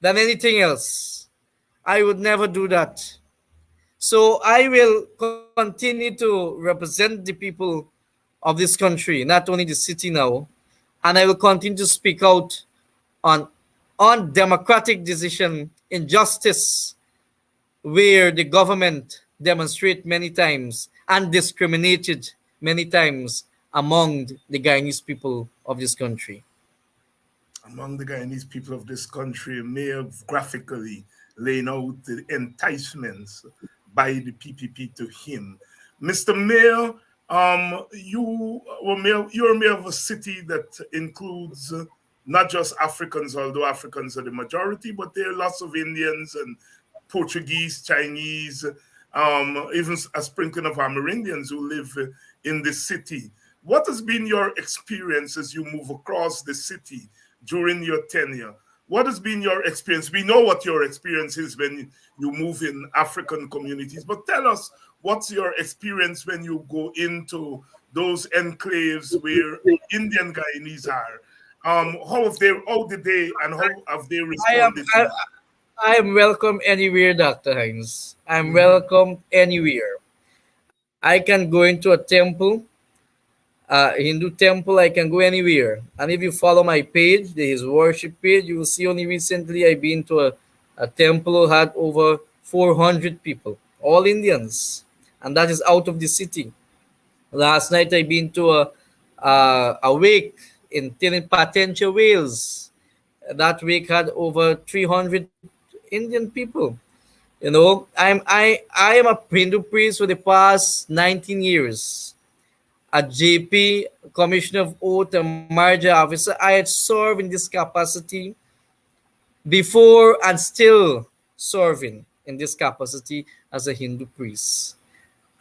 than anything else? I would never do that. So I will continue to represent the people of this country, not only the city now, and I will continue to speak out on democratic decision, injustice, where the government demonstrate many times and discriminated many times among the Guyanese people of this country. Among the Guyanese people of this country, Mayor graphically laying out the enticements by the PPP to him. Mr. Mayor, you're mayor of a city that includes not just Africans, although Africans are the majority, but there are lots of Indians and Portuguese, Chinese, even a sprinkling of Amerindians who live in the city. What has been your experience as you move across the city during your tenure? What has been your experience? We know what your experience is when you move in African communities, but tell us what's your experience when you go into those enclaves where Indian Guyanese are. How did they, and how have they I am responded to I, you? I am welcome anywhere, Dr. Hines. I'm Mhm. welcome anywhere. I can go into a temple, Hindu temple. I can go anywhere. And if you follow my page, his worship page, you will see only recently I've been to a temple had over 400 people, all Indians, and that is out of the city. Last night I've been to a wake in Patentia, Wales. That wake had over 300 Indian people. You know, I am a Hindu priest for the past 19 years. A JP, Commissioner of Oath, a Marja officer. I had served in this capacity before and still serving in this capacity as a Hindu priest.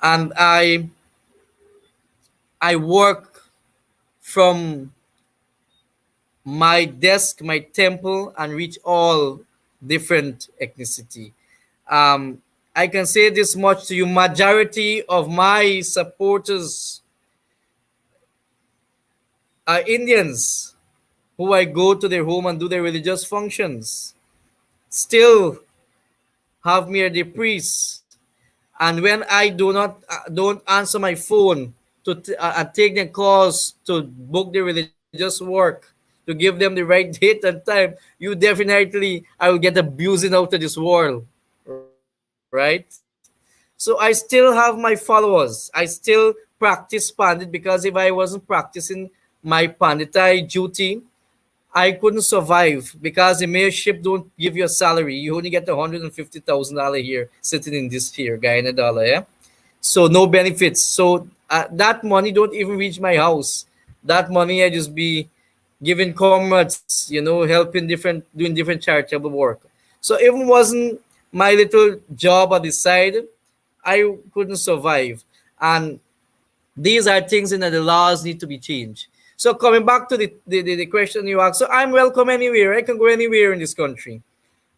And I work from my desk, my temple, and reach all different ethnicity. Um, I can say this much to you: majority of my supporters are Indians who I go to their home and do their religious functions. Still have me as the priest, and when I don't answer my phone and take their calls to book the religious work, to give them the right date and time, you definitely I will get abusing out of this world, right? So I still have my followers. I still practice pandit, because if I wasn't practicing my panditai duty, I couldn't survive, because the mayorship don't give you a salary. You only get $150,000 here sitting in this here, Guyana dollar, yeah. So no benefits. So that money don't even reach my house. That money I just be giving comrades, helping doing different charitable work. So even wasn't my little job on the side, I couldn't survive. And these are things in that the laws need to be changed. So coming back to the question you asked, so I'm welcome anywhere. I can go anywhere in this country.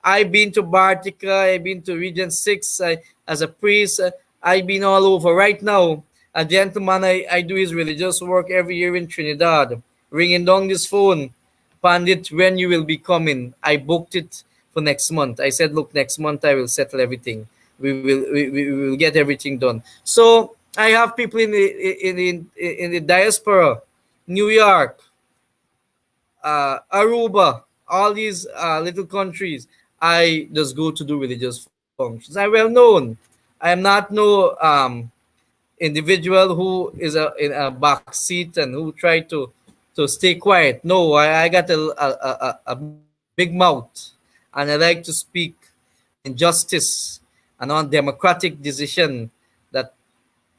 I've been to Bartica, I've been to Region 6 as a priest. I've been all over. Right now, a gentleman, I do his religious work every year in Trinidad, ringing down this phone. Pandit, when you will be coming? I booked it for next month. I said, look, next month I will settle everything. We will get everything done. So I have people in the diaspora, New York, Aruba, all these little countries, I just go to do religious functions. I'm well known. I am not no individual who is in a back seat and who try to stay quiet. No, I got a big mouth, and I like to speak on injustice and on democratic decision that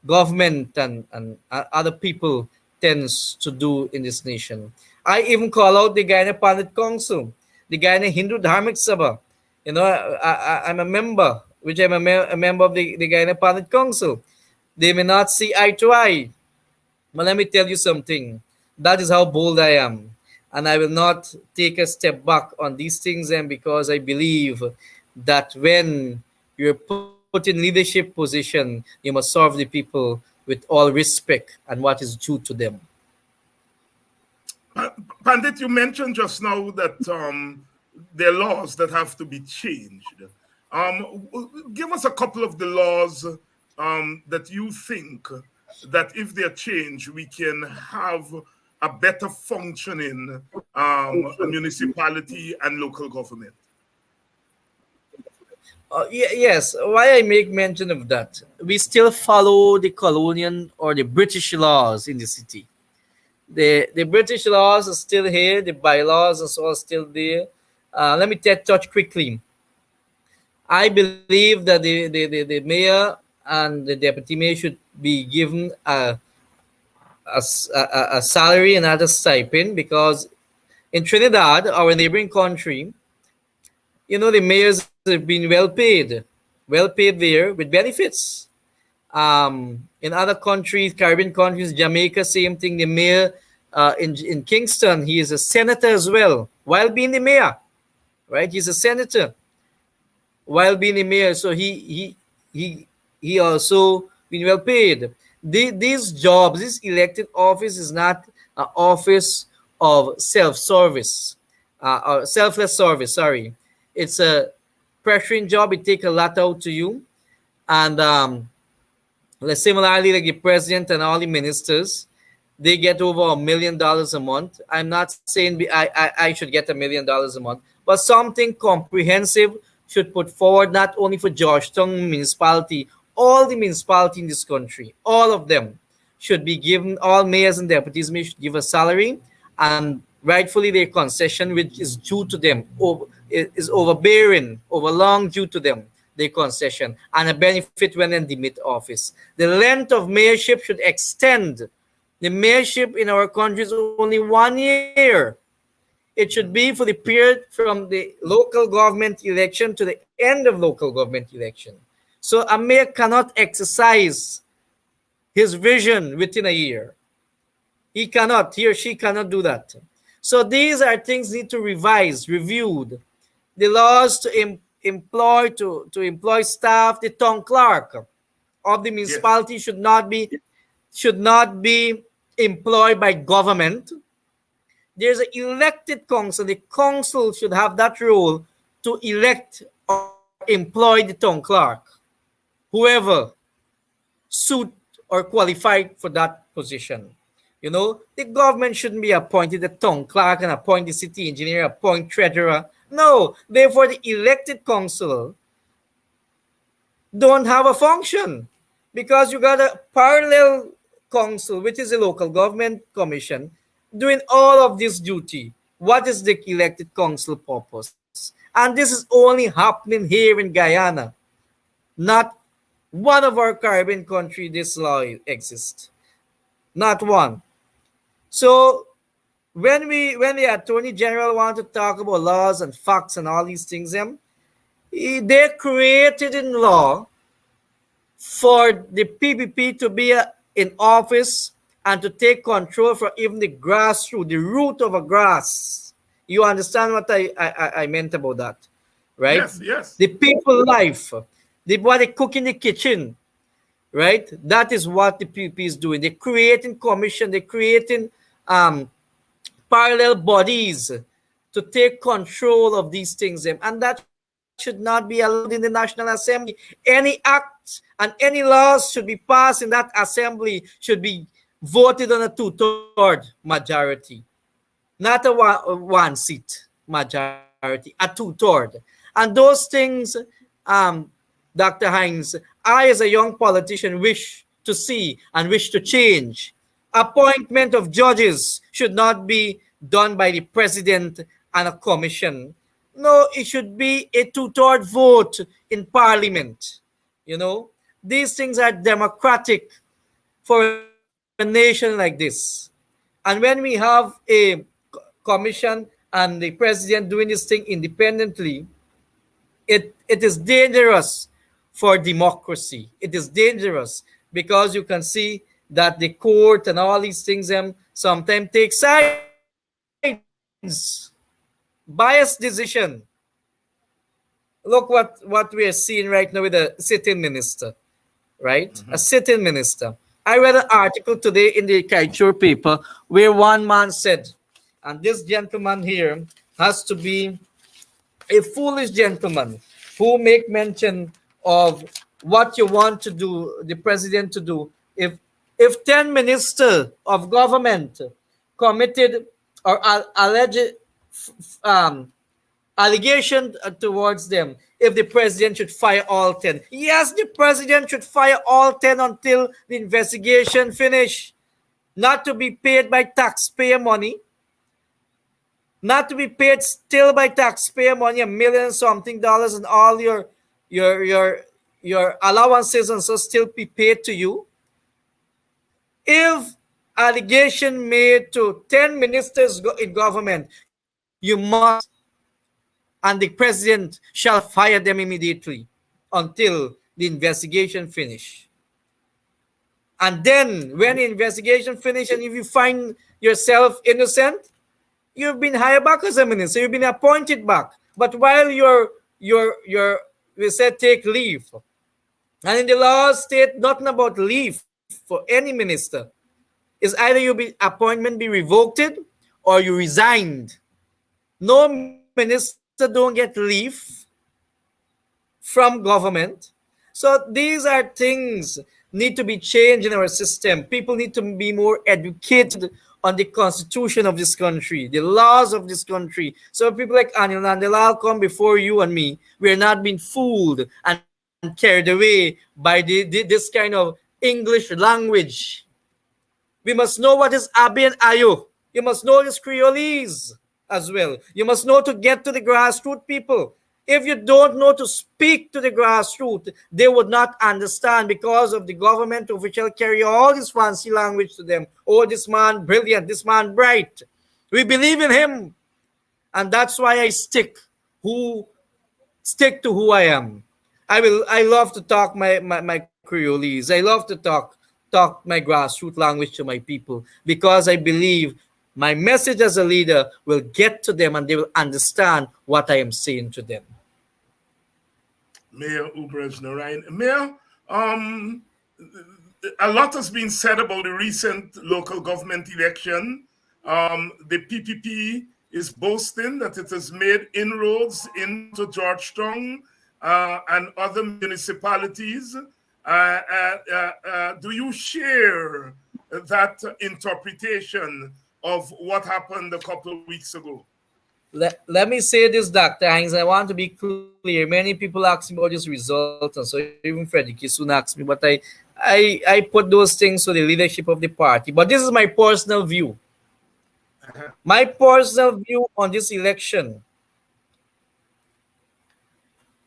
government and other people tends to do in this nation. I even call out the Guyana Pandit Council, the Guyana Hindu Dharmic Sabha. You know, I'm a member, which I'm a member of the Guyana Pandit Council. They may not see eye to eye, but let me tell you something. That is how bold I am. And I will not take a step back on these things, and because I believe that when you're put in leadership position, you must serve the people with all respect and what is due to them. Pandit, you mentioned just now that there are laws that have to be changed. Give us a couple of the laws that you think that if they're changed, we can have a better functioning municipality and local government. Yes, why I make mention of that? We still follow the colonial or the British laws in the city. The British laws are still here, the bylaws are all still there. Let me touch quickly. I believe that the mayor and the deputy mayor should be given a salary and not a stipend, because in Trinidad, our neighboring country, the mayors have been well paid there with benefits. In other countries, Caribbean countries, Jamaica, same thing. The mayor in Kingston, he is a senator as well, while being the mayor, right? He's a senator while being the mayor, so he also been well paid. These jobs, this elected office is not an office of self-service, or selfless service. Sorry, it's a pressuring job. It take a lot out to you, and similarly, like the president and all the ministers, they get over $1 million a month. I'm not saying I should get $1 million a month, but something comprehensive should put forward, not only for Georgetown municipality, all the municipality in this country, all of them should be given, all mayors and deputies may should give a salary, and rightfully their concession, which is due to them, is overbearing, overlong due to them, their concession, and a benefit when they demit office. The length of mayorship should extend. The mayorship in our country is only 1 year. It should be for the period from the local government election to the end of local government election. So a mayor cannot exercise his vision within a year. He or she cannot do that. So these are things need to revise, reviewed. The laws to employ staff, the town clerk of the municipality should not be employed by government. There's an elected council. The council should have that role to elect or employ the town clerk, whoever suit or qualified for that position. The government shouldn't be appointed the town clerk and appoint the city engineer, appoint treasurer. No, therefore the elected council don't have a function, because you got a parallel council, which is a local government commission, doing all of this duty. What is the elected council purpose? And this is only happening here in Guyana. Not one of our Caribbean country this law exists. Not one. So when the Attorney General want to talk about laws and facts and all these things, they're created in law for the PPP to be in office and to take control for even the grassroots, the root of a grass. You understand what I meant about that, right? Yes. The people life, what they cook in the kitchen, right? That is what the PPP is doing. They're creating commission, they're creating parallel bodies to take control of these things, and that should not be allowed in the National Assembly. Any acts and any laws should be passed in that assembly should be voted on a 2/3 majority, not a one seat, majority, a two-third. And those things, um, Dr. Hines, I as a young politician wish to see and wish to change. Appointment of judges should not be done by the president and a commission. No, it should be a two-third vote in parliament. You know, these things are democratic for a nation like this. And when we have a commission and the president doing this thing independently, it is dangerous for democracy. It is dangerous because you can see that the court and all these things sometimes take sides. Biased decision. Look what we are seeing right now with a sitting minister, right? A sitting minister. I read an article today in the Kaichur paper where one man said, and this gentleman here has to be a foolish gentleman who make mention of what you want to do, the president to do. If 10 minister of government committed or alleged um, allegation towards them, if the president should fire all 10. Yes, the president should fire all 10 until the investigation finish. Not to be paid by taxpayer money. Not to be paid still by taxpayer money, $1 million something and all your your your allowances and so still be paid to you. If allegation made to 10 ministers in government, you must, and the president shall fire them immediately until the investigation finish. And then when the investigation finish and if you find yourself innocent, you've been hired back as a minister, you've been appointed back. But while you're we said take leave. And in the law state nothing about leave for any minister. Is either you be appointment be revoked or you resigned. No minister don't get leave from government. So these are things need to be changed in our system. People need to be more educated on the constitution of this country, the laws of this country. So people like Anil Nandalal come before you and me. We are not being fooled and carried away by this kind of English language. We must know what is Abi and Ayo. You must know this Creolese as well. You must know to get to the grassroots people. If you don't know to speak to the grassroots, they would not understand because of the government official carry all this fancy language to them. Oh, this man brilliant, this man bright. We believe in him. And that's why I stick to who I am. I love to talk my Creolese. I love to talk my grassroots language to my people because I believe my message as a leader will get to them and they will understand what I am saying to them. Mayor Ubraj Narine. Mayor, a lot has been said about the recent local government election. The PPP is boasting that it has made inroads into Georgetown and other municipalities. Do you share that interpretation of what happened a couple of weeks ago? Let me say this, Dr. Hines. I want to be clear. Many people ask me about this result, and so even Freddie Kisun asked me, but I put those things to the leadership of the party. But this is my personal view. My personal view on this election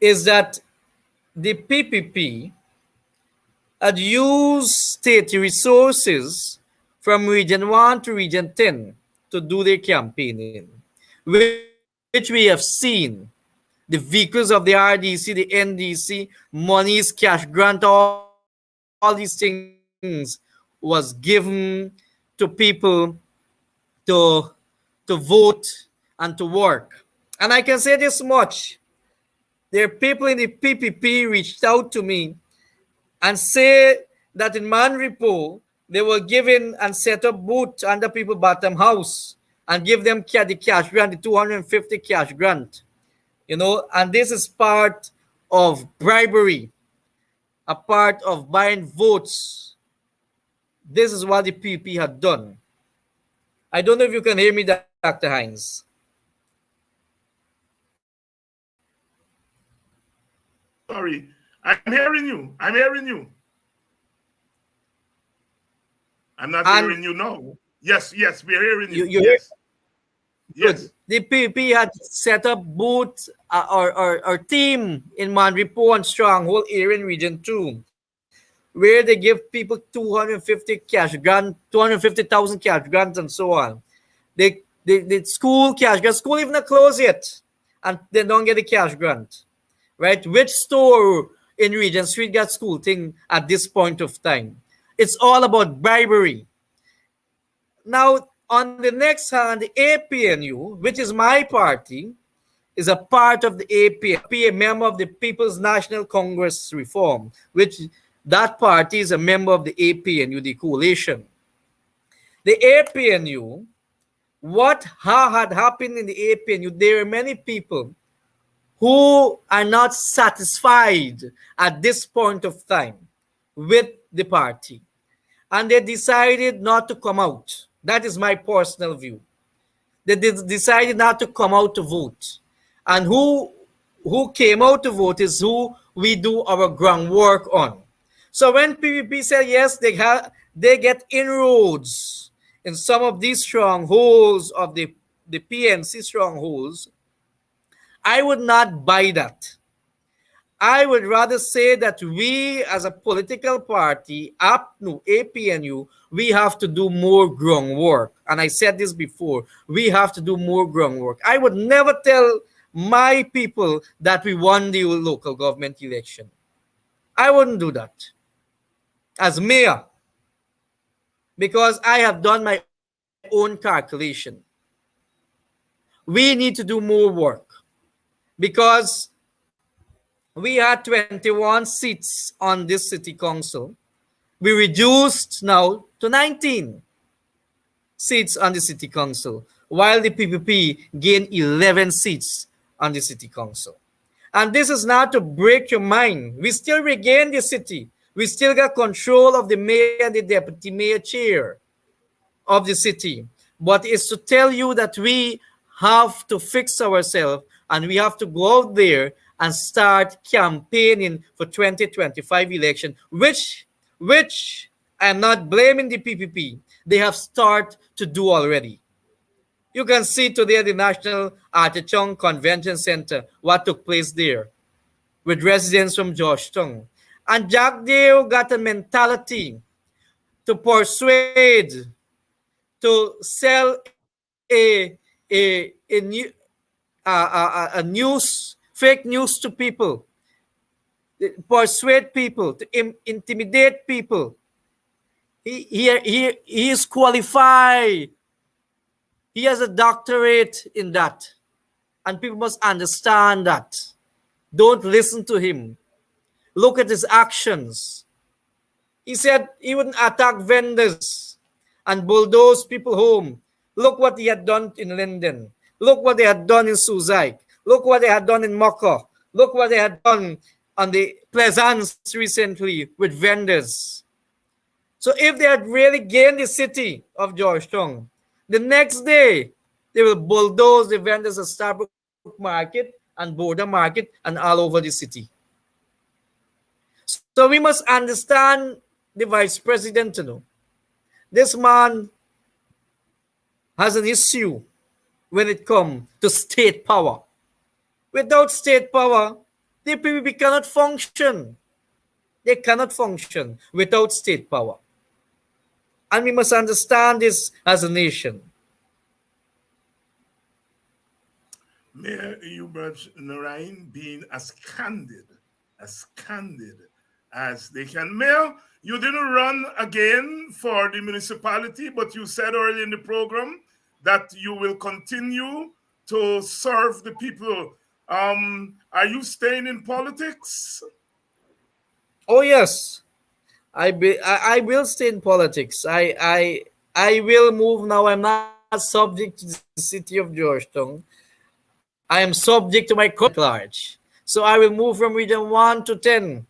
is that the PPP had used state resources from Region 1 to Region 10 to do their campaigning, which we have seen. The vehicles of the RDC, the NDC, monies, cash grant, all these things was given to people to vote and to work. And I can say this much. There are people in the PPP reached out to me and say that in Manripo, they were given and set up booth under people bottom house and give them the cash grant, the 250 cash grant. And this is part of bribery, a part of buying votes. This is what the PP had done. I don't know if you can hear me, Dr. Hines. Sorry. I'm hearing you. I'm hearing you. I'm not And hearing you now. Yes, yes, we're hearing you. you hear Yes, good. yes. The PPP had set up booth or team in Manripo and Stronghold area in Region 2, where they give people 250 cash grant, 250,000 cash grants and so on. The school cash grant, school even not closed yet, and they don't get the cash grant. Right? Which store in Regent Street got school thing at this point of time? It's all about bribery. Now, on the next hand, the APNU, which is my party, is a part of the APNP, a member of the People's National Congress Reform, which that party is a member of the APNU, the coalition. The APNU, what had happened in the APNU, there are many people who are not satisfied at this point of time with the party. And they decided not to come out. That is my personal view. They decided not to come out to vote. And who came out to vote is who we do our groundwork on. So when PPP said yes, they get inroads in some of these strongholds of the PNC strongholds. I would not buy that. I would rather say that we as a political party, APNU, we have to do more groundwork. And I said this before, we have to do more groundwork. I would never tell my people that we won the local government election. I wouldn't do that as mayor, because I have done my own calculation. We need to do more work because we had 21 seats on this city council. We reduced now to 19 seats on the city council, while the PPP gained 11 seats on the city council. And this is not to break your mind. We still regain the city. We still got control of the mayor and the deputy mayor chair of the city. But it's to tell you that we have to fix ourselves and we have to go out there and start campaigning for 2025 election, which I'm not blaming the PPP. They have started to do already. You can see today at the National Artichong Convention Center what took place there with residents from Georgetown. And Jack Dale got a mentality to persuade, to sell a news, fake news to people, persuade people, to intimidate people. He is qualified. He has a doctorate in that. And people must understand that. Don't listen to him. Look at his actions. He said he wouldn't attack vendors and bulldoze people home. Look what he had done in Linden. Look what they had done in Suzaik. Look what they had done in Mocha. Look what they had done on the Plaisance recently with vendors. So if they had really gained the city of Georgetown, the next day they will bulldoze the vendors at Starbrook Market and Border Market and all over the city. So we must understand the vice president to know. This man has an issue when it comes to state power. Without state power, the PPP cannot function. They cannot function without state power. And we must understand this as a nation. Mayor Ubraj Narine being as candid as they can. Mayor, you didn't run again for the municipality, but you said early in the program that you will continue to serve the people. Are you staying in politics? Oh yes, I will stay in politics. I will move now. I'm not subject to the city of Georgetown. I am subject to my large. So I will move from region 1 to 10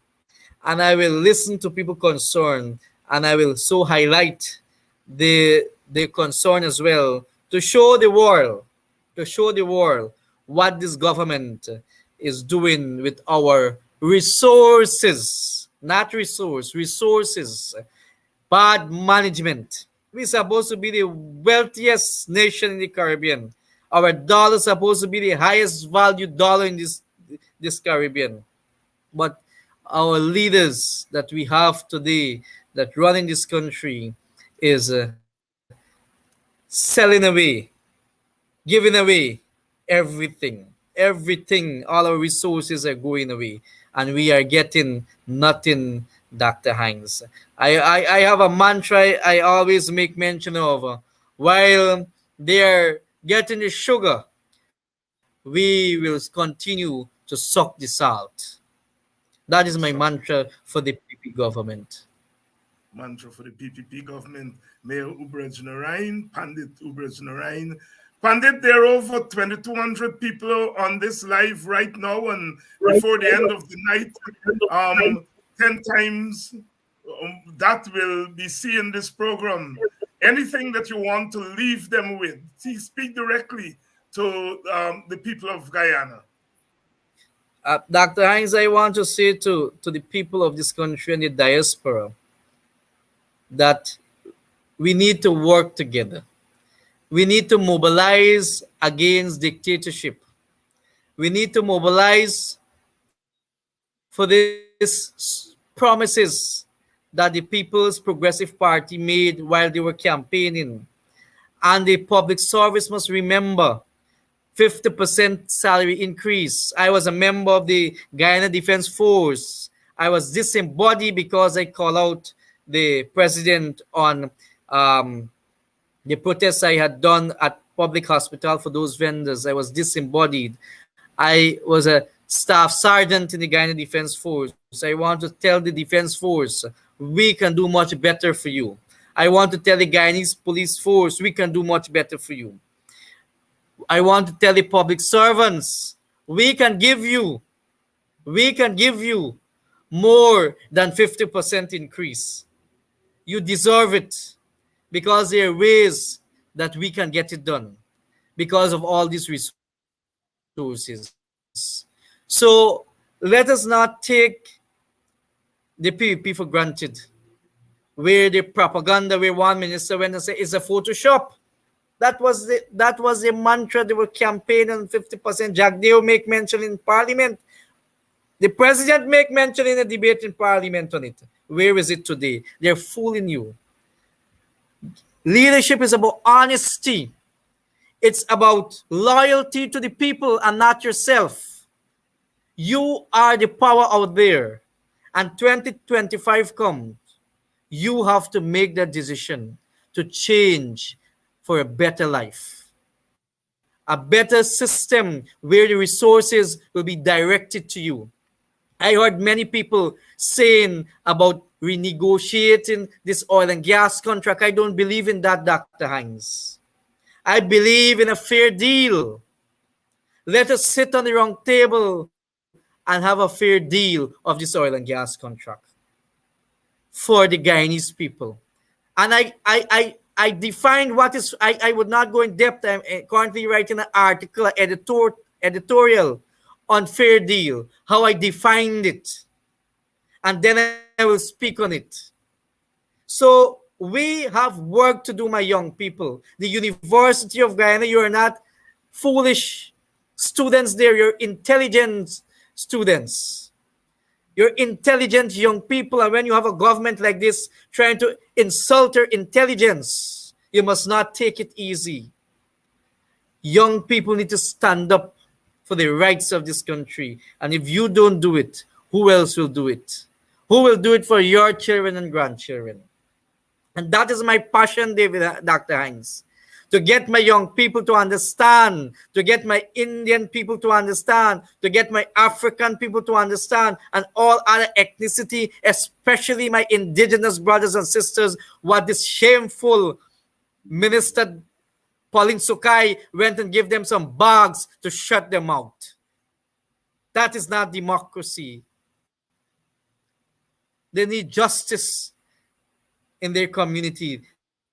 and I will listen to people concerned and I will so highlight the concern as well to show the world what this government is doing with our resources, not resource, resources, bad management. We're supposed to be the wealthiest nation in the Caribbean. Our dollar is supposed to be the highest value dollar in this Caribbean. But our leaders that we have today that run in this country is selling away, giving away everything. Everything, all our resources are going away, and we are getting nothing, Dr. Hines. I have a mantra I always make mention of. While they are getting the sugar, we will continue to suck the salt. That is my So, mantra for the PP government. mantra for the PPP government, Mayor Ubraj Narine, Pandit Ubraj Narine. Pandit, there are over 2,200 people on this live right now, and before the end of the night, 10 times that will be seeing this program. Anything that you want to leave them with, speak directly to the people of Guyana. Dr. Hines, I want to say to the people of this country and the diaspora that we need to work together. We need to mobilize against dictatorship. We need to mobilize for these promises that the People's Progressive Party made while they were campaigning. And the public service must remember 50% salary increase. I was a member of the Guyana Defense Force. I was disembodied because I call out the president on the protests I had done at public hospital for those vendors. I was disembodied. I was a staff sergeant in the Guyana Defense Force. I want to tell the Defense Force, we can do much better for you. I want to tell the Guyanese Police Force, we can do much better for you. I want to tell the public servants, we can give you more than 50% increase. You deserve it because there are ways that we can get it done because of all these resources. So let us not take the PVP for granted, where the propaganda, where one minister went and said it's a Photoshop. That was the mantra they were campaigning. 50%. Jack Deo make mention in Parliament. The president make mention in a debate in Parliament on it. Where is it today? They're fooling you. Leadership is about honesty. It's about loyalty to the people and not yourself. You are the power out there. And 2025 comes. You have to make that decision to change for a better life. A better system where the resources will be directed to you. I heard many people saying about renegotiating this oil and gas contract. I don't believe in that, Dr. Hines. I believe in a fair deal. Let us sit on the round table and have a fair deal of this oil and gas contract for the Guyanese people. And I defined what is, I would not go in depth. I'm currently writing an article, editorial on fair deal, how I defined it. And then I will speak on it. So we have work to do, my young people. The University of Guyana, you are not foolish students there. You're intelligent students. You're intelligent young people. And when you have a government like this trying to insult your intelligence, you must not take it easy. Young people need to stand up for the rights of this country. And if you don't do it, who else will do it? Who will do it for your children and grandchildren? And that is my passion, Dr. Hines. To get my young people to understand, to get my Indian people to understand, to get my African people to understand, and all other ethnicity, especially my indigenous brothers and sisters, what this shameful Minister Pauline Sukai went and gave them some bags to shut them out. That is not democracy. They need justice in their community.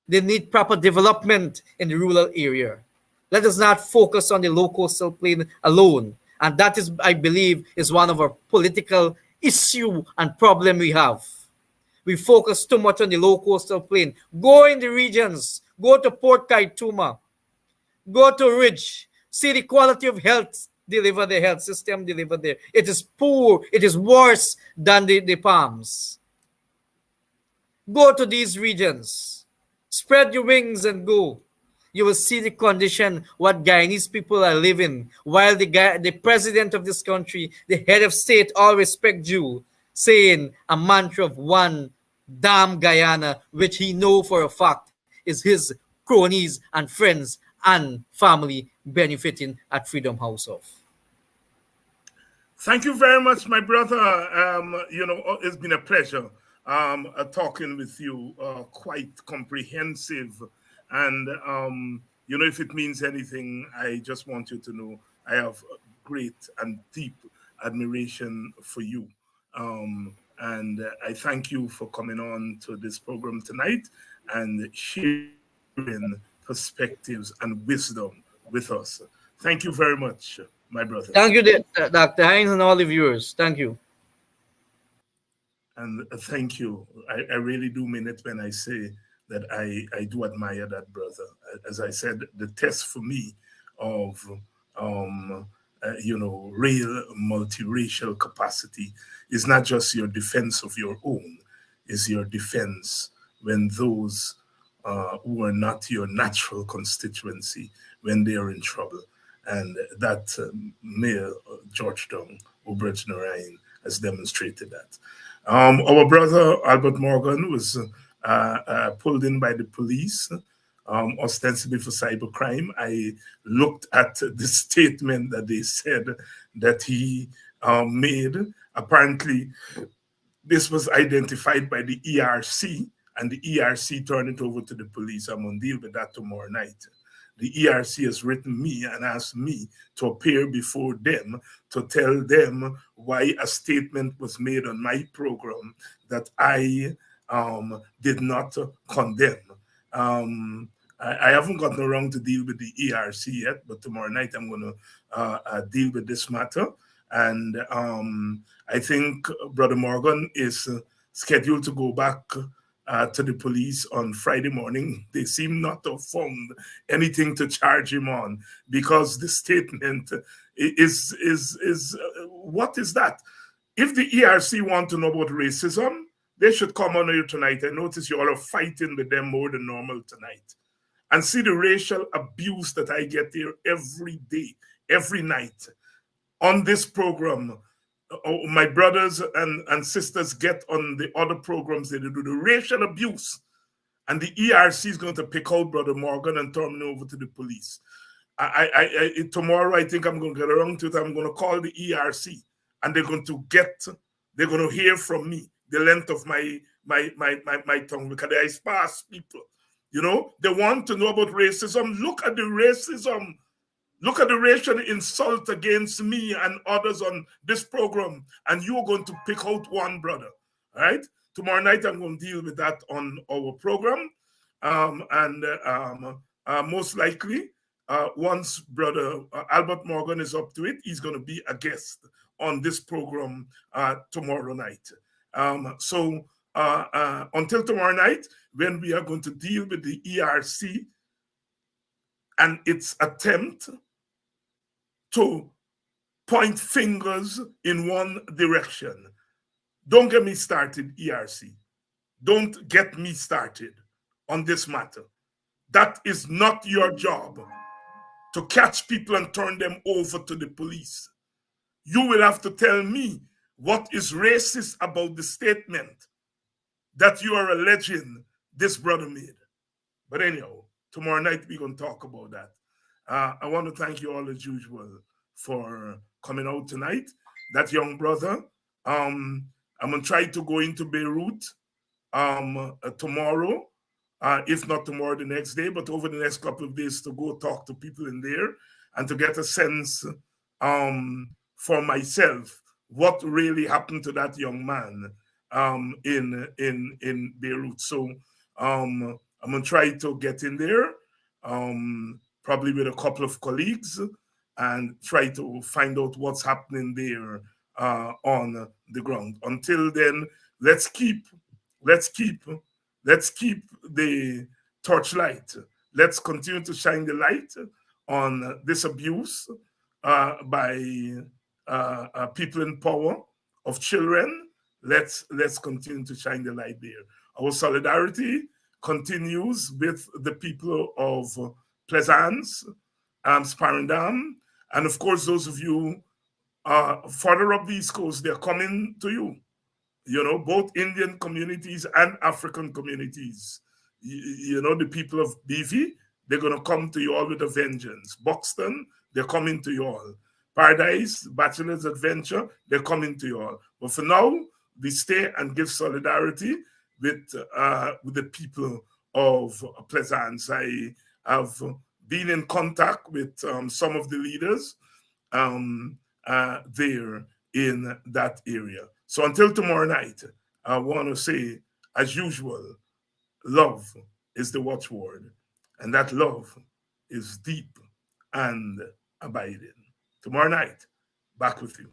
They need proper development in the rural area. Let us not focus on the local self-plane alone. And that is, I believe, is one of our political issue and problem we have. We focus too much on the low coastal plain. Go in the regions. Go to Port Kaituma. Go to Ridge. See the quality of health deliver the health system delivered there. It is poor. It is worse than the palms. Go to these regions. Spread your wings and go. You will see the condition what Guyanese people are living while the president of this country, the head of state, all respect you, saying a mantra of one damn Guyana, which he know for a fact is his cronies and friends and family benefiting at Freedom House of. Thank you very much, my brother. It's been a pleasure talking with you, quite comprehensive. And, if it means anything, I just want you to know I have great and deep admiration for you. And I thank you for coming on to this program tonight and sharing perspectives and wisdom with us. Thank you very much, my brother. Thank you, Dr. Hines, and all the viewers. Thank you. And thank you. I really do mean it when I say that I do admire that brother. As I said, the test for me of real multiracial capacity is not just your defense of your own, is your defense when those who are not your natural constituency, when they are in trouble. And that Mayor Georgetown, Ubraj Narine, has demonstrated that. Our brother Albert Morgan was pulled in by the police, ostensibly for cybercrime. I looked at the statement that they said that he made. Apparently, this was identified by the ERC, and the ERC turned it over to the police. I'm going to deal with that tomorrow night. The ERC has written me and asked me to appear before them to tell them why a statement was made on my program that I did not condemn. I haven't gotten around to deal with the ERC yet, but tomorrow night I'm going to deal with this matter. And I think Brother Morgan is scheduled to go back to the police on Friday morning. They seem not to have found anything to charge him on because the statement is what is that? If the ERC want to know about racism, they should come on here tonight. I notice you all are fighting with them more than normal tonight. And see the racial abuse that I get here every day, every night on this program. My brothers and sisters get on the other programs, they do the racial abuse. And the ERC is going to pick out Brother Morgan and turn him over to the police. Tomorrow, I think I'm going to get around to it. I'm going to call the ERC and they're going to hear from me the length of my tongue because they are sparse people. They want to know about racism. Look at the racism. Look at the racial insult against me and others on this program, and you're going to pick out one brother. All right? Tomorrow night, I'm going to deal with that on our program. Most likely, once Brother Albert Morgan is up to it, he's going to be a guest on this program tomorrow night. So until tomorrow night, when we are going to deal with the ERC and its attempt to point fingers in one direction. Don't get me started, ERC. Don't get me started on this matter. That is not your job to catch people and turn them over to the police. You will have to tell me what is racist about the statement that you are alleging this brother made. But anyhow, tomorrow night we're going to talk about that. I want to thank you all as usual for coming out tonight. That young brother, I'm going to try to go into Beirut tomorrow, if not tomorrow, the next day, but over the next couple of days to go talk to people in there and to get a sense for myself what really happened to that young man in Beirut. So I'm going to try to get in there, probably with a couple of colleagues, and try to find out what's happening there on the ground. Until then, let's keep, let's keep, let's keep the torchlight. Let's continue to shine the light on this abuse by people in power of children. Let's continue to shine the light there. Our solidarity continues with the people of Plaisance, Sparendam, and of course those of you further up the East Coast. They're coming to you. You know, both Indian communities and African communities. You know, the people of BV, they're going to come to you all with a vengeance. Buxton, they're coming to you all. Paradise, Bachelor's Adventure, they're coming to you all. But for now, we stay and give solidarity with the people of Plaisance. I have been in contact with some of the leaders um, there in that area. So until tomorrow night, I want to say, as usual, love is the watchword, and that love is deep and abiding. Tomorrow night, back with you.